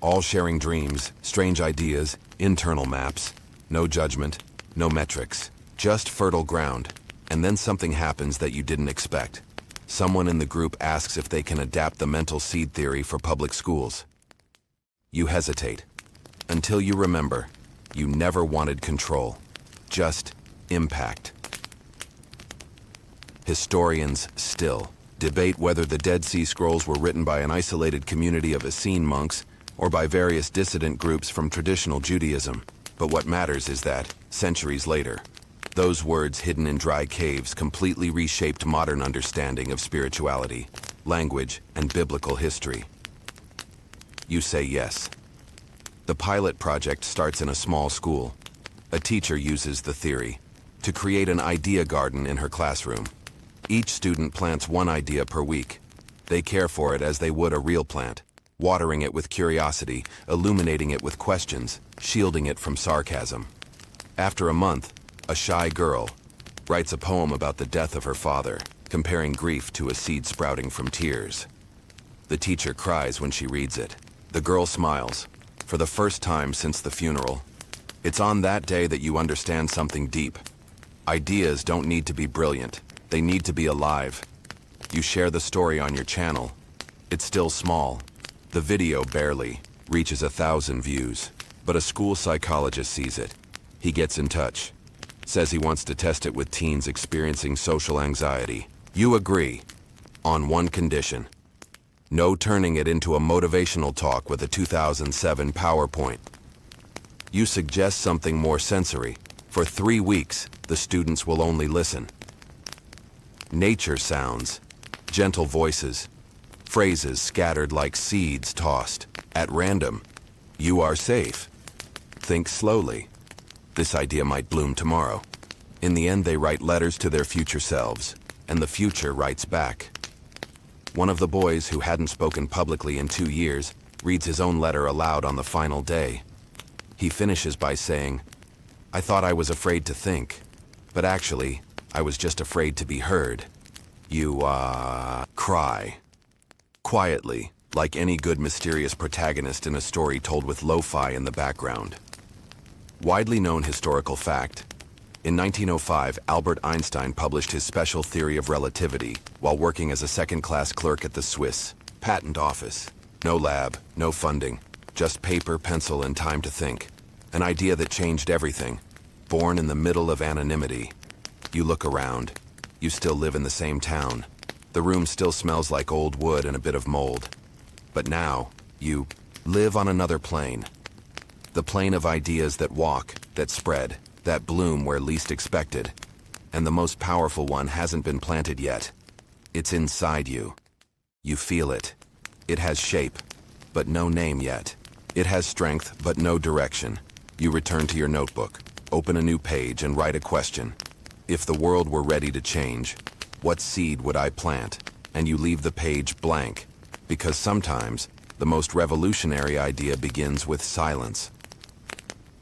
Speaker 1: All sharing dreams, strange ideas, internal maps. No judgment, no metrics, just fertile ground. And then something happens that you didn't expect. Someone in the group asks if they can adapt the mental seed theory for public schools. You hesitate. Until you remember, you never wanted control, just impact. Historians still debate whether the Dead Sea Scrolls were written by an isolated community of Essene monks or by various dissident groups from traditional Judaism. But what matters is that, centuries later, those words hidden in dry caves completely reshaped modern understanding of spirituality, language, and biblical history. You say yes. The pilot project starts in a small school. A teacher uses the theory to create an idea garden in her classroom. Each student plants one idea per week. They care for it as they would a real plant, watering it with curiosity, illuminating it with questions, shielding it from sarcasm. After a month, a shy girl writes a poem about the death of her father, comparing grief to a seed sprouting from tears. The teacher cries when she reads it. The girl smiles, for the first time since the funeral. It's on that day that you understand something deep. Ideas don't need to be brilliant. They need to be alive. You share the story on your channel. It's still small. The video barely reaches 1,000 views, but a school psychologist sees it. He gets in touch, says he wants to test it with teens experiencing social anxiety. You agree, on one condition. No turning it into a motivational talk with a 2007 PowerPoint. You suggest something more sensory. For 3 weeks, the students will only listen. Nature sounds, gentle voices, phrases scattered like seeds tossed at random. You are safe. Think slowly. This idea might bloom tomorrow. In the end, they write letters to their future selves, and the future writes back. One of the boys, who hadn't spoken publicly in 2 years, reads his own letter aloud on the final day. He finishes by saying, "I thought I was afraid to think, but actually, I was just afraid to be heard." You, cry. Quietly, like any good mysterious protagonist in a story told with lo-fi in the background. Widely known historical fact. In 1905, Albert Einstein published his special theory of relativity while working as a second-class clerk at the Swiss Patent Office. No lab, no funding, just paper, pencil, and time to think. An idea that changed everything, born in the middle of anonymity. You look around. You still live in the same town. The room still smells like old wood and a bit of mold. But now, you live on another plane. The plane of ideas that walk, that spread, that bloom where least expected. And the most powerful one hasn't been planted yet. It's inside you. You feel it. It has shape, but no name yet. It has strength, but no direction. You return to your notebook, open a new page, and write a question. If the world were ready to change, what seed would I plant? And you leave the page blank, because sometimes the most revolutionary idea begins with silence.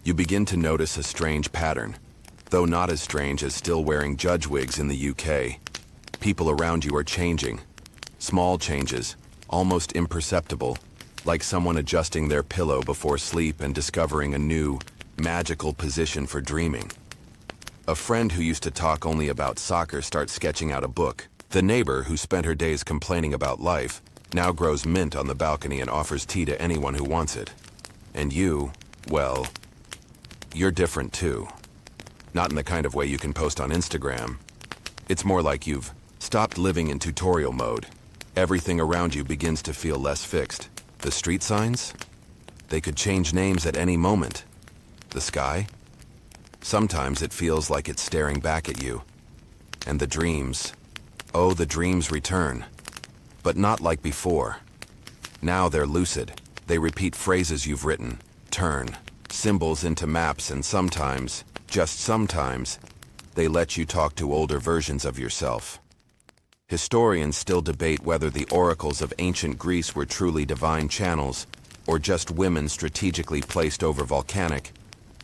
Speaker 1: You begin to notice a strange pattern, though not as strange as still wearing judge wigs in the UK. People around you are changing. Small changes, almost imperceptible, like someone adjusting their pillow before sleep and discovering a new, magical position for dreaming. A friend who used to talk only about soccer starts sketching out a book. The neighbor who spent her days complaining about life now grows mint on the balcony and offers tea to anyone who wants it. And you, well, you're different too. Not in the kind of way you can post on Instagram. It's more like you've stopped living in tutorial mode. Everything around you begins to feel less fixed. The street signs? They could change names at any moment. The sky? Sometimes it feels like it's staring back at you. And the dreams? Oh, the dreams return. But not like before. Now they're lucid. They repeat phrases you've written, turn symbols into maps, and sometimes, just sometimes, they let you talk to older versions of yourself. Historians still debate whether the oracles of ancient Greece were truly divine channels, or just women strategically placed over volcanic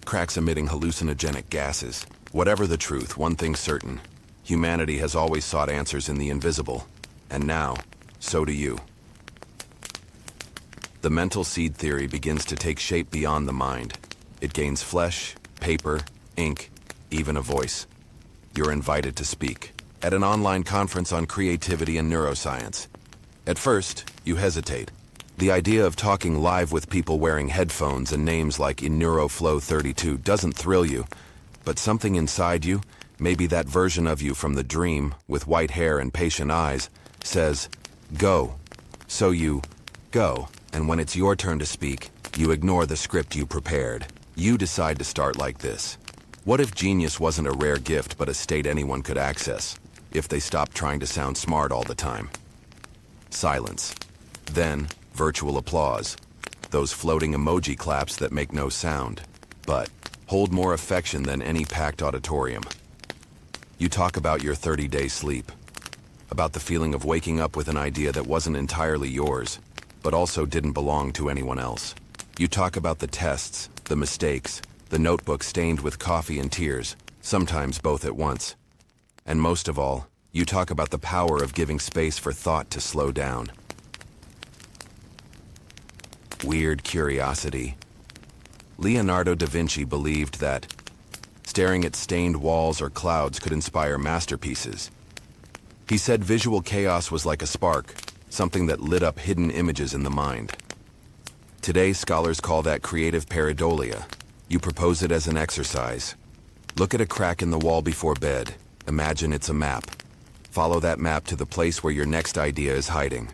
Speaker 1: cracks emitting hallucinogenic gases. Whatever the truth, one thing's certain. Humanity has always sought answers in the invisible, and now, so do you. The mental seed theory begins to take shape beyond the mind. It gains flesh, paper, ink, even a voice. You're invited to speak at an online conference on creativity and neuroscience. At first, you hesitate. The idea of talking live with people wearing headphones and names like InNeuroFlow32 doesn't thrill you, but something inside you, maybe that version of you from the dream with white hair and patient eyes, says, go. So you go, and when it's your turn to speak, you ignore the script you prepared. You decide to start like this. What if genius wasn't a rare gift but a state anyone could access? If they stopped trying to sound smart all the time? Silence. Then, virtual applause. Those floating emoji claps that make no sound, but hold more affection than any packed auditorium. You talk about your 30-day sleep. About the feeling of waking up with an idea that wasn't entirely yours, but also didn't belong to anyone else. You talk about the tests, the mistakes, the notebook stained with coffee and tears, sometimes both at once. And most of all, you talk about the power of giving space for thought to slow down. Weird curiosity. Leonardo da Vinci believed that staring at stained walls or clouds could inspire masterpieces. He said visual chaos was like a spark, something that lit up hidden images in the mind. Today, scholars call that creative pareidolia. You propose it as an exercise. Look at a crack in the wall before bed. Imagine it's a map. Follow that map to the place where your next idea is hiding.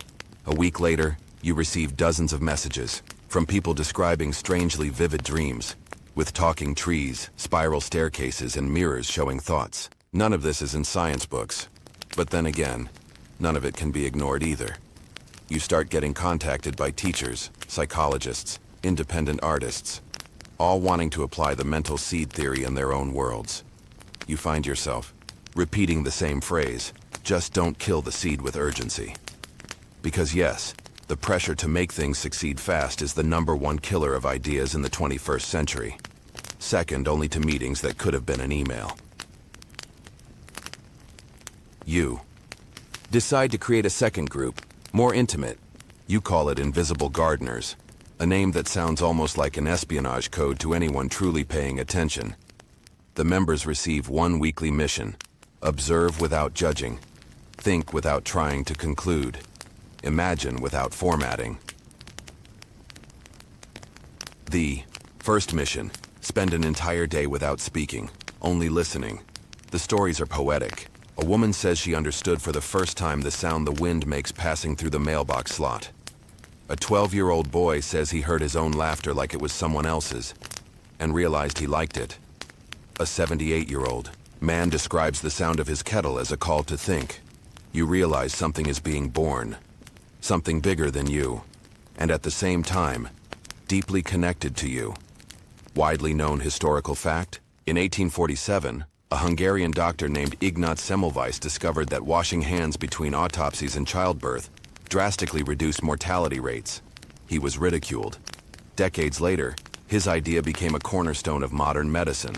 Speaker 1: A week later, you receive dozens of messages from people describing strangely vivid dreams, with talking trees, spiral staircases, and mirrors showing thoughts. None of this is in science books. But then again, none of it can be ignored either. You start getting contacted by teachers, psychologists, independent artists, all wanting to apply the mental seed theory in their own worlds. You find yourself repeating the same phrase, just don't kill the seed with urgency. Because yes, the pressure to make things succeed fast is the #1 killer of ideas in the 21st century. Second only to meetings that could have been an email. You decide to create a second group, more intimate. You call it Invisible Gardeners, a name that sounds almost like an espionage code to anyone truly paying attention. The members receive one weekly mission: observe without judging, think without trying to conclude, imagine without formatting. The first mission: spend an entire day without speaking, only listening. The stories are poetic. A woman says she understood for the first time the sound the wind makes passing through the mailbox slot. A 12-year-old boy says he heard his own laughter like it was someone else's, and realized he liked it. A 78-year-old man describes the sound of his kettle as a call to think. You realize something is being born, something bigger than you, and at the same time, deeply connected to you. Widely known historical fact: in 1847, a Hungarian doctor named Ignaz Semmelweis discovered that washing hands between autopsies and childbirth drastically reduced mortality rates. He was ridiculed. Decades later, his idea became a cornerstone of modern medicine.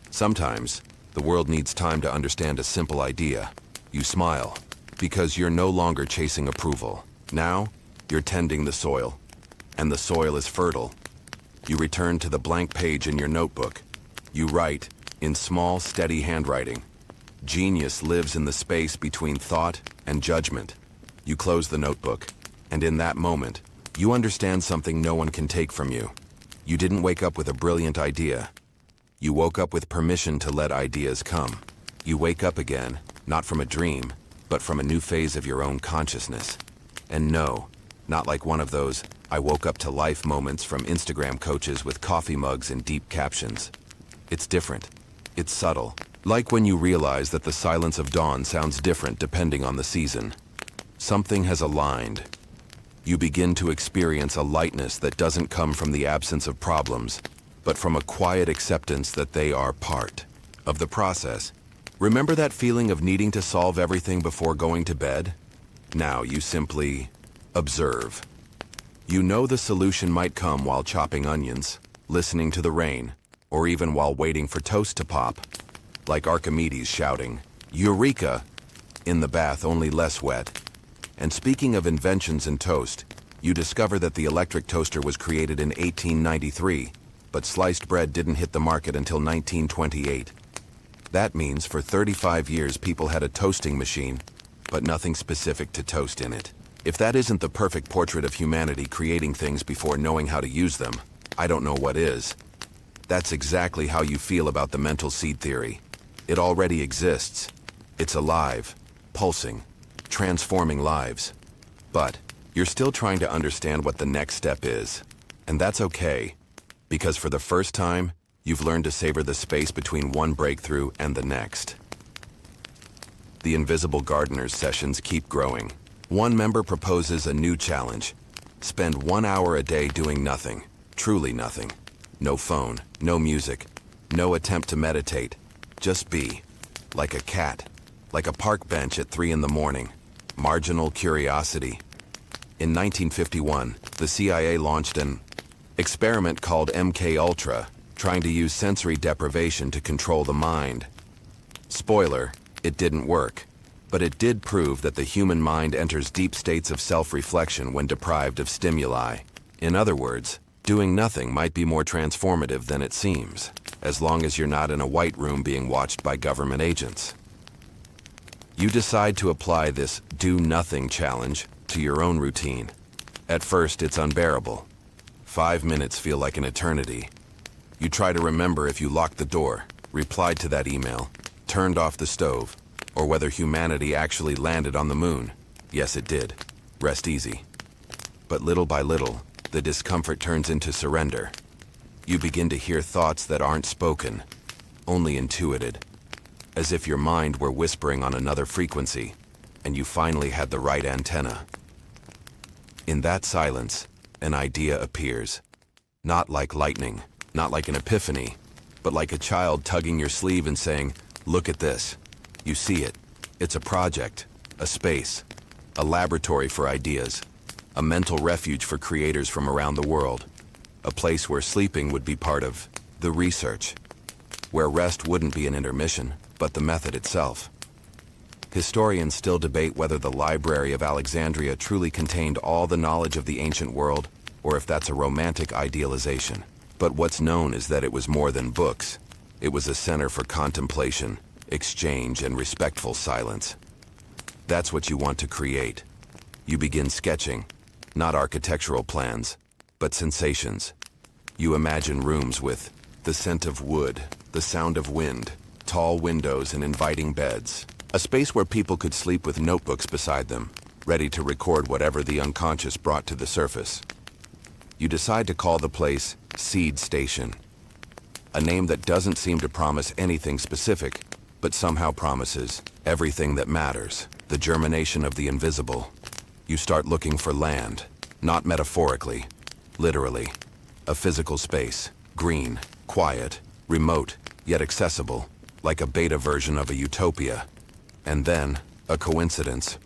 Speaker 1: Sometimes, the world needs time to understand a simple idea. You smile, because you're no longer chasing approval. Now, you're tending the soil, and the soil is fertile. You return to the blank page in your notebook. You write, in small, steady handwriting. Genius lives in the space between thought and judgment. You close the notebook, and in that moment, you understand something no one can take from you. You didn't wake up with a brilliant idea. You woke up with permission to let ideas come. You wake up again, not from a dream, but from a new phase of your own consciousness. And no, not like one of those "I woke up to life" moments from Instagram coaches with coffee mugs and deep captions. It's different. It's subtle. Like when you realize that the silence of dawn sounds different depending on the season. Something has aligned. You begin to experience a lightness that doesn't come from the absence of problems, but from a quiet acceptance that they are part of the process. Remember that feeling of needing to solve everything before going to bed? Now you simply observe. You know the solution might come while chopping onions, listening to the rain, or even while waiting for toast to pop. Like Archimedes shouting, "Eureka!" in the bath, only less wet. And speaking of inventions in toast, you discover that the electric toaster was created in 1893, but sliced bread didn't hit the market until 1928. That means for 35 years people had a toasting machine, but nothing specific to toast in it. If that isn't the perfect portrait of humanity creating things before knowing how to use them, I don't know what is. That's exactly how you feel about the mental seed theory. It already exists. It's alive, pulsing, transforming lives. But you're still trying to understand what the next step is. And that's okay, because for the first time, you've learned to savor the space between one breakthrough and the next. The Invisible Gardeners sessions keep growing. One member proposes a new challenge. Spend 1 hour a day doing nothing, truly nothing. No phone, no music, no attempt to meditate. Just be. Like a cat, like a park bench at 3 in the morning. Marginal curiosity. In 1951, the CIA launched an experiment called MK Ultra, trying to use sensory deprivation to control the mind. Spoiler, it didn't work. But it did prove that the human mind enters deep states of self-reflection when deprived of stimuli. In other words, doing nothing might be more transformative than it seems, as long as you're not in a white room being watched by government agents. You decide to apply this do-nothing challenge to your own routine. At first, it's unbearable. 5 minutes feel like an eternity. You try to remember if you locked the door, replied to that email, turned off the stove, or whether humanity actually landed on the moon. Yes, it did. Rest easy. But little by little, the discomfort turns into surrender. You begin to hear thoughts that aren't spoken, only intuited, as if your mind were whispering on another frequency, and you finally had the right antenna. In that silence, an idea appears. Not like lightning, not like an epiphany, but like a child tugging your sleeve and saying, "Look at this." You see it. It's a project, a space, a laboratory for ideas, a mental refuge for creators from around the world, a place where sleeping would be part of the research, where rest wouldn't be an intermission, but the method itself. Historians still debate whether the Library of Alexandria truly contained all the knowledge of the ancient world, or if that's a romantic idealization. But what's known is that it was more than books. It was a center for contemplation, exchange, and respectful silence. That's what you want to create. You begin sketching, not architectural plans, but sensations. You imagine rooms with the scent of wood, the sound of wind, tall windows and inviting beds. A space where people could sleep with notebooks beside them, ready to record whatever the unconscious brought to the surface. You decide to call the place Seed Station, a name that doesn't seem to promise anything specific, but somehow promises everything that matters, the germination of the invisible. You start looking for land, not metaphorically, literally. A physical space, green, quiet, remote, yet accessible, like a beta version of a utopia. And then, a coincidence,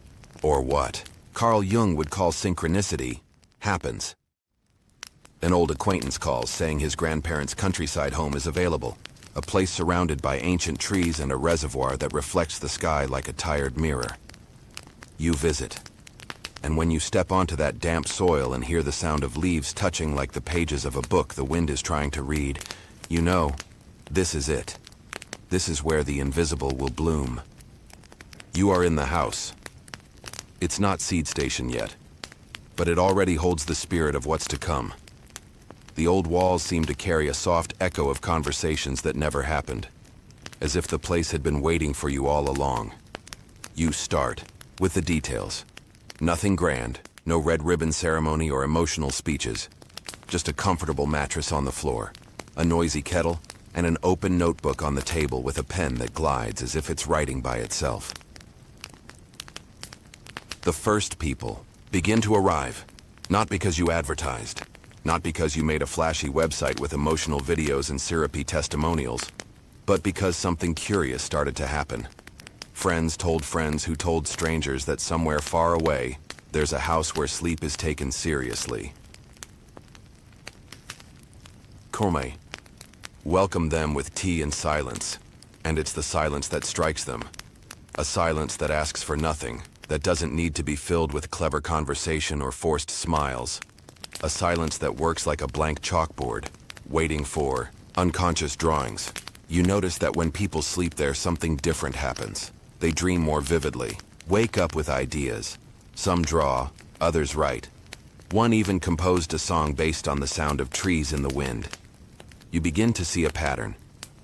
Speaker 1: or what Carl Jung would call synchronicity, happens. An old acquaintance calls saying his grandparents' countryside home is available, a place surrounded by ancient trees and a reservoir that reflects the sky like a tired mirror. You visit. And when you step onto that damp soil and hear the sound of leaves touching like the pages of a book the wind is trying to read, you know, this is it. This is where the invisible will bloom. You are in the house. It's not Seed Station yet, but it already holds the spirit of what's to come. The old walls seem to carry a soft echo of conversations that never happened, as if the place had been waiting for you all along. You start with the details. Nothing grand, no red ribbon ceremony or emotional speeches. Just a comfortable mattress on the floor, a noisy kettle, and an open notebook on the table with a pen that glides as if it's writing by itself. The first people begin to arrive, not because you advertised, not because you made a flashy website with emotional videos and syrupy testimonials, but because something curious started to happen. Friends told friends who told strangers that somewhere far away, there's a house where sleep is taken seriously. Cormay. Welcome them with tea and silence, and it's the silence that strikes them. A silence that asks for nothing, that doesn't need to be filled with clever conversation or forced smiles. A silence that works like a blank chalkboard, waiting for unconscious drawings. You notice that when people sleep there, something different happens. They dream more vividly, wake up with ideas. Some draw, others write. One even composed a song based on the sound of trees in the wind. You begin to see a pattern.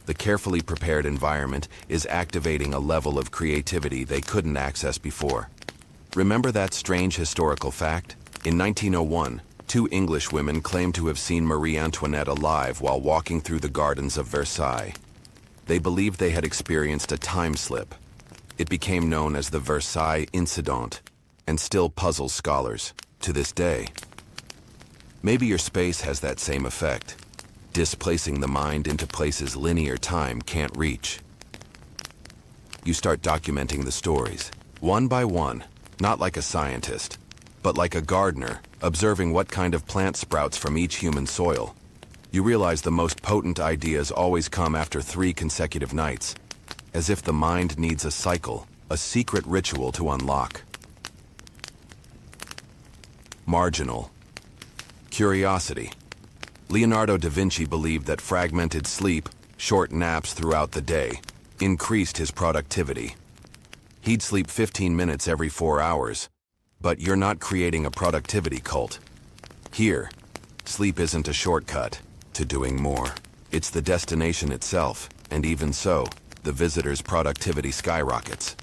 Speaker 1: The carefully prepared environment is activating a level of creativity they couldn't access before. Remember that strange historical fact? In 1901, two English women claimed to have seen Marie Antoinette alive while walking through the gardens of Versailles. They believed they had experienced a time slip. It became known as the Versailles Incident, and still puzzles scholars to this day. Maybe your space has that same effect, displacing the mind into places linear time can't reach. You start documenting the stories, one by one, not like a scientist, but like a gardener, observing what kind of plant sprouts from each human soil. You realize the most potent ideas always come after 3 consecutive nights, as if the mind needs a cycle, a secret ritual to unlock. Marginal. Curiosity. Leonardo da Vinci believed that fragmented sleep, short naps throughout the day, increased his productivity. He'd sleep 15 minutes every 4 hours, but you're not creating a productivity cult. Here, sleep isn't a shortcut to doing more. It's the destination itself, and even so, the visitor's productivity skyrockets.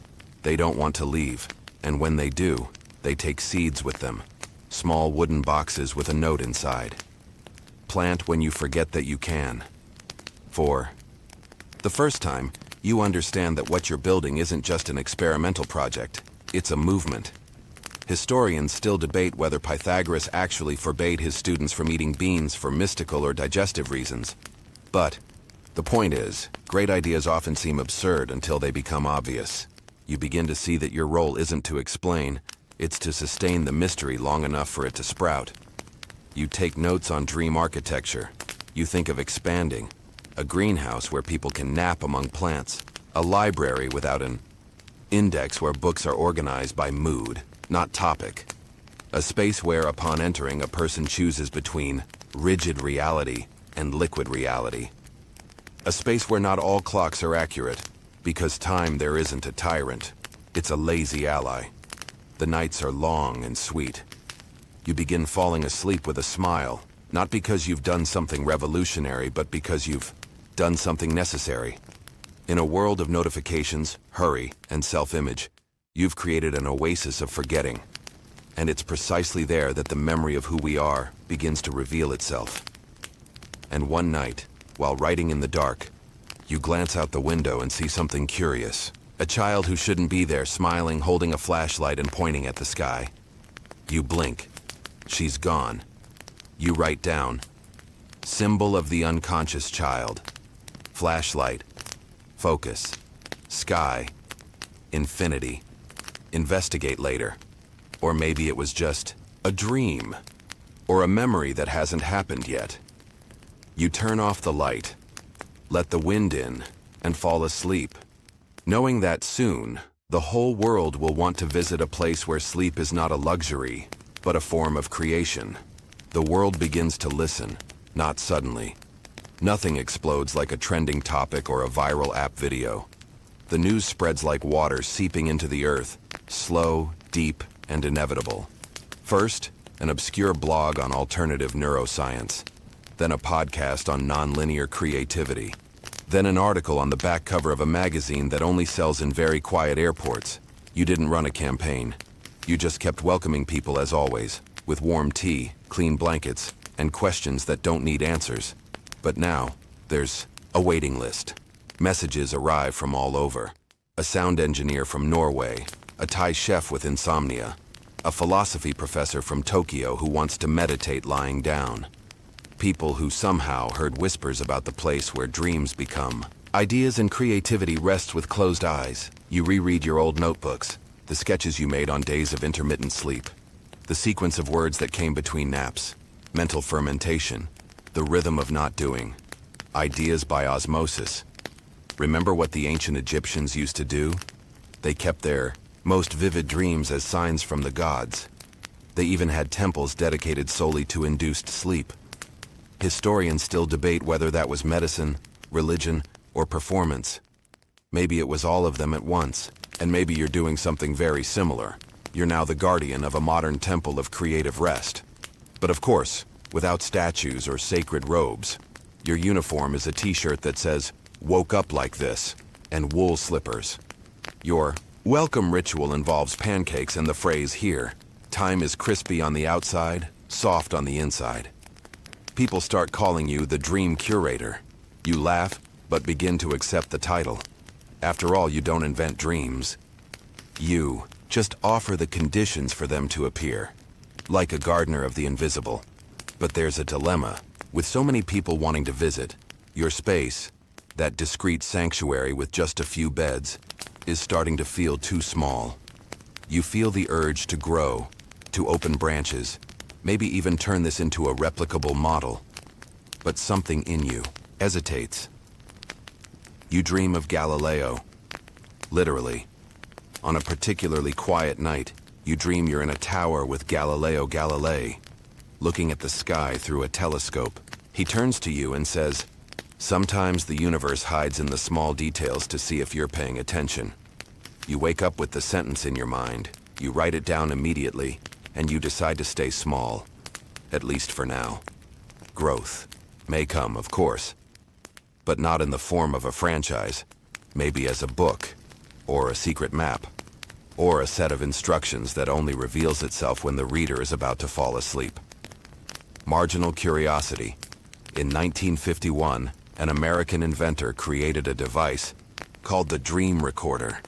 Speaker 1: They don't want to leave, and when they do, they take seeds with them. Small wooden boxes with a note inside. Plant when you forget that you can. For the first time, you understand that what you're building isn't just an experimental project, it's a movement. Historians still debate whether Pythagoras actually forbade his students from eating beans for mystical or digestive reasons. But the point is, great ideas often seem absurd until they become obvious. You begin to see that your role isn't to explain, it's to sustain the mystery long enough for it to sprout. You take notes on dream architecture. You think of expanding. A greenhouse where people can nap among plants. A library without an index where books are organized by mood, not topic. A space where, upon entering, a person chooses between rigid reality and liquid reality. A space where not all clocks are accurate, because time there isn't a tyrant. It's a lazy ally. The nights are long and sweet. You begin falling asleep with a smile, not because you've done something revolutionary, but because you've done something necessary. In a world of notifications, hurry, and self-image, you've created an oasis of forgetting. And it's precisely there that the memory of who we are begins to reveal itself. And one night, while writing in the dark, you glance out the window and see something curious. A child who shouldn't be there, smiling, holding a flashlight and pointing at the sky. You blink. She's gone. You write down, symbol of the unconscious child. Flashlight. Focus. Sky. Infinity. Investigate later. Or maybe it was just a dream. Or a memory that hasn't happened yet. You turn off the light, let the wind in, and fall asleep, knowing that soon, the whole world will want to visit a place where sleep is not a luxury, but a form of creation. The world begins to listen, not suddenly. Nothing explodes like a trending topic or a viral app video. The news spreads like water seeping into the earth, slow, deep, and inevitable. First, an obscure blog on alternative neuroscience. Then a podcast on nonlinear creativity. Then an article on the back cover of a magazine that only sells in very quiet airports. You didn't run a campaign. You just kept welcoming people as always, with warm tea, clean blankets, and questions that don't need answers. But now, there's a waiting list. Messages arrive from all over. A sound engineer from Norway, a Thai chef with insomnia, a philosophy professor from Tokyo who wants to meditate lying down. People who somehow heard whispers about the place where dreams become. Ideas and creativity rest with closed eyes. You reread your old notebooks, the sketches you made on days of intermittent sleep, the sequence of words that came between naps, mental fermentation, the rhythm of not doing, ideas by osmosis. Remember what the ancient Egyptians used to do? They kept their most vivid dreams as signs from the gods. They even had temples dedicated solely to induced sleep. Historians still debate whether that was medicine, religion, or performance. Maybe it was all of them at once, and maybe you're doing something very similar. You're now the guardian of a modern temple of creative rest. But of course, without statues or sacred robes. Your uniform is a t-shirt that says, "Woke up like this," and wool slippers. Your welcome ritual involves pancakes and the phrase here, "Time is crispy on the outside, soft on the inside." People start calling you the dream curator. You laugh, but begin to accept the title. After all, you don't invent dreams. You just offer the conditions for them to appear, like a gardener of the invisible. But there's a dilemma. With so many people wanting to visit, your space, that discreet sanctuary with just a few beds, is starting to feel too small. You feel the urge to grow, to open branches, maybe even turn this into a replicable model. But something in you hesitates. You dream of Galileo. Literally. On a particularly quiet night, you dream you're in a tower with Galileo Galilei, looking at the sky through a telescope. He turns to you and says, "Sometimes the universe hides in the small details to see if you're paying attention." You wake up with the sentence in your mind. You write it down immediately, and you decide to stay small, at least for now. Growth may come, of course, but not in the form of a franchise, maybe as a book, or a secret map, or a set of instructions that only reveals itself when the reader is about to fall asleep. Marginal curiosity. In 1951, an American inventor created a device called the Dream Recorder,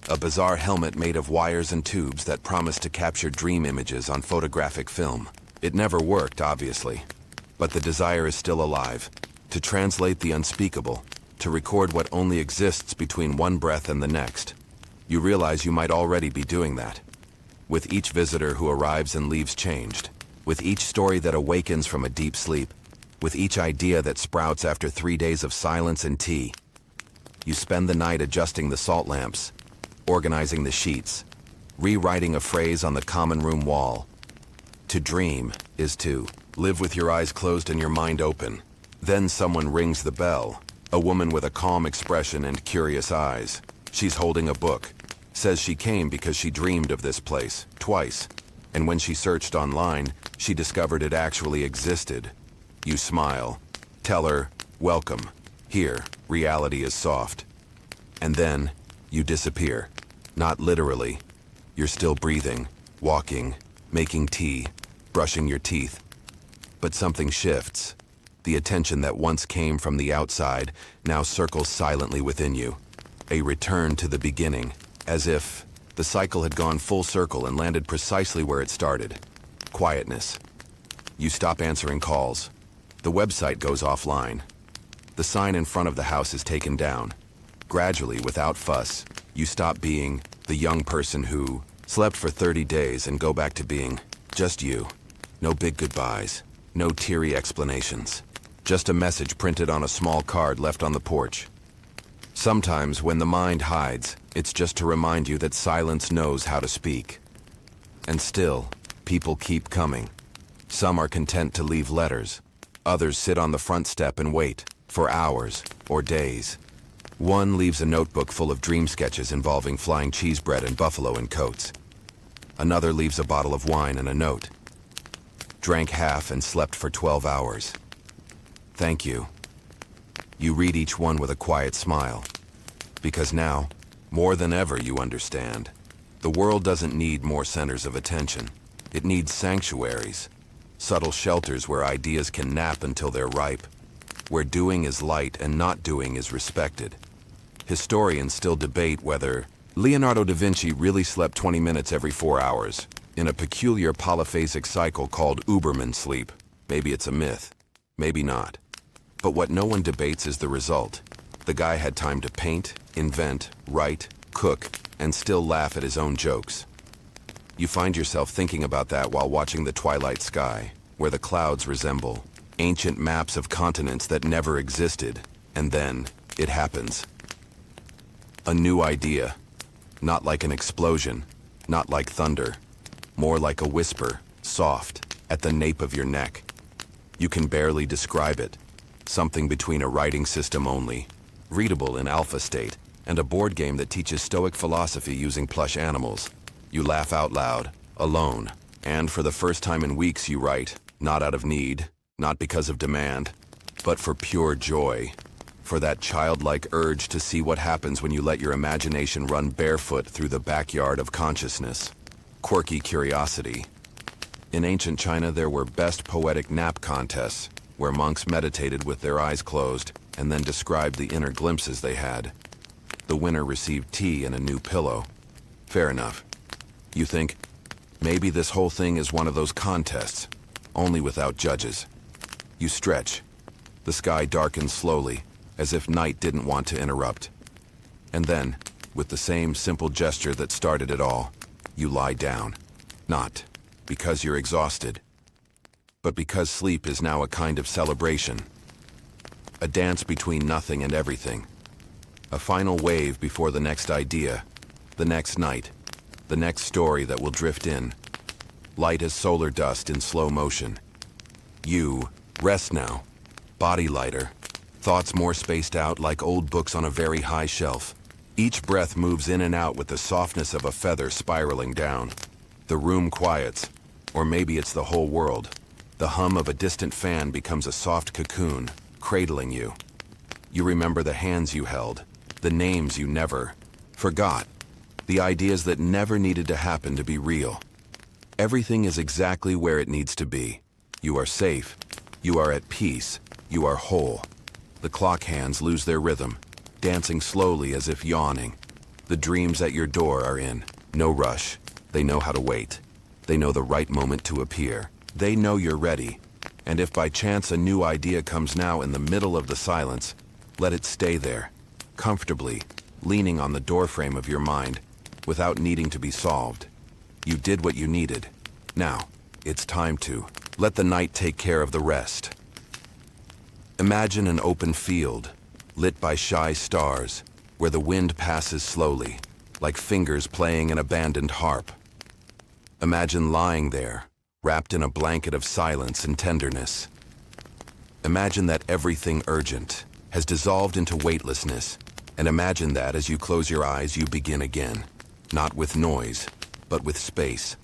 Speaker 1: a bizarre helmet made of wires and tubes that promised to capture dream images on photographic film. It never worked, obviously, but the desire is still alive, to translate the unspeakable, to record what only exists between one breath and the next. You realize you might already be doing that, with each visitor who arrives and leaves changed, with each story that awakens from a deep sleep, with each idea that sprouts after 3 days of silence and tea. You spend the night adjusting the salt lamps, organizing the sheets, rewriting a phrase on the common room wall. To dream is to live with your eyes closed and your mind open. Then someone rings the bell, a woman with a calm expression and curious eyes. She's holding a book, says she came because she dreamed of this place, twice, and when she searched online, she discovered it actually existed. You smile, tell her, "Welcome. Here, reality is soft." And then, you disappear. Not literally. You're still breathing, walking, making tea, brushing your teeth. But something shifts. The attention that once came from the outside now circles silently within you. A return to the beginning, as if the cycle had gone full circle and landed precisely where it started. Quietness. You stop answering calls. The website goes offline. The sign in front of the house is taken down. Gradually, without fuss, you stop being the young person who slept for 30 days and go back to being just you. No big goodbyes, no teary explanations. Just a message printed on a small card left on the porch. Sometimes when the mind hides, it's just to remind you that silence knows how to speak. And still, people keep coming. Some are content to leave letters. Others sit on the front step and wait, for hours or days. One leaves a notebook full of dream sketches involving flying cheese bread and buffalo in coats. Another leaves a bottle of wine and a note. Drank half and slept for 12 hours. Thank you. You read each one with a quiet smile. Because now, more than ever, you understand. The world doesn't need more centers of attention. It needs sanctuaries. Subtle shelters where ideas can nap until they're ripe. Where doing is light and not doing is respected. Historians still debate whether Leonardo da Vinci really slept 20 minutes every 4 hours, in a peculiar polyphasic cycle called Uberman sleep. Maybe it's a myth. Maybe not. But what no one debates is the result. The guy had time to paint, invent, write, cook, and still laugh at his own jokes. You find yourself thinking about that while watching the twilight sky, where the clouds resemble ancient maps of continents that never existed, and then it happens. A new idea. Not like an explosion, not like thunder, more like a whisper, soft, at the nape of your neck. You can barely describe it. Something between a writing system only, readable in alpha state, and a board game that teaches Stoic philosophy using plush animals. You laugh out loud, alone, and for the first time in weeks you write, not out of need, not because of demand, but for pure joy, for that childlike urge to see what happens when you let your imagination run barefoot through the backyard of consciousness. Quirky curiosity. In ancient China there were best poetic nap contests, where monks meditated with their eyes closed and then described the inner glimpses they had. The winner received tea and a new pillow. Fair enough. You think, maybe this whole thing is one of those contests, only without judges. You stretch. The sky darkens slowly, as if night didn't want to interrupt. And then, with the same simple gesture that started it all, you lie down. Not because you're exhausted, but because sleep is now a kind of celebration. A dance between nothing and everything. A final wave before the next idea, the next night, the next story that will drift in. Light as solar dust in slow motion. You rest now, body lighter, thoughts more spaced out like old books on a very high shelf. Each breath moves in and out with the softness of a feather spiraling down. The room quiets, or maybe it's the whole world. The hum of a distant fan becomes a soft cocoon, cradling you. You remember the hands you held, the names you never forgot, the ideas that never needed to happen to be real. Everything is exactly where it needs to be. You are safe. You are at peace. You are whole. The clock hands lose their rhythm, dancing slowly as if yawning. The dreams at your door are in. No rush. They know how to wait. They know the right moment to appear. They know you're ready. And if by chance a new idea comes now in the middle of the silence, let it stay there, comfortably, leaning on the doorframe of your mind, without needing to be solved. You did what you needed. Now, it's time to let the night take care of the rest. Imagine an open field, lit by shy stars, where the wind passes slowly, like fingers playing an abandoned harp. Imagine lying there, wrapped in a blanket of silence and tenderness. Imagine that everything urgent has dissolved into weightlessness, and imagine that as you close your eyes you begin again, not with noise, but with space.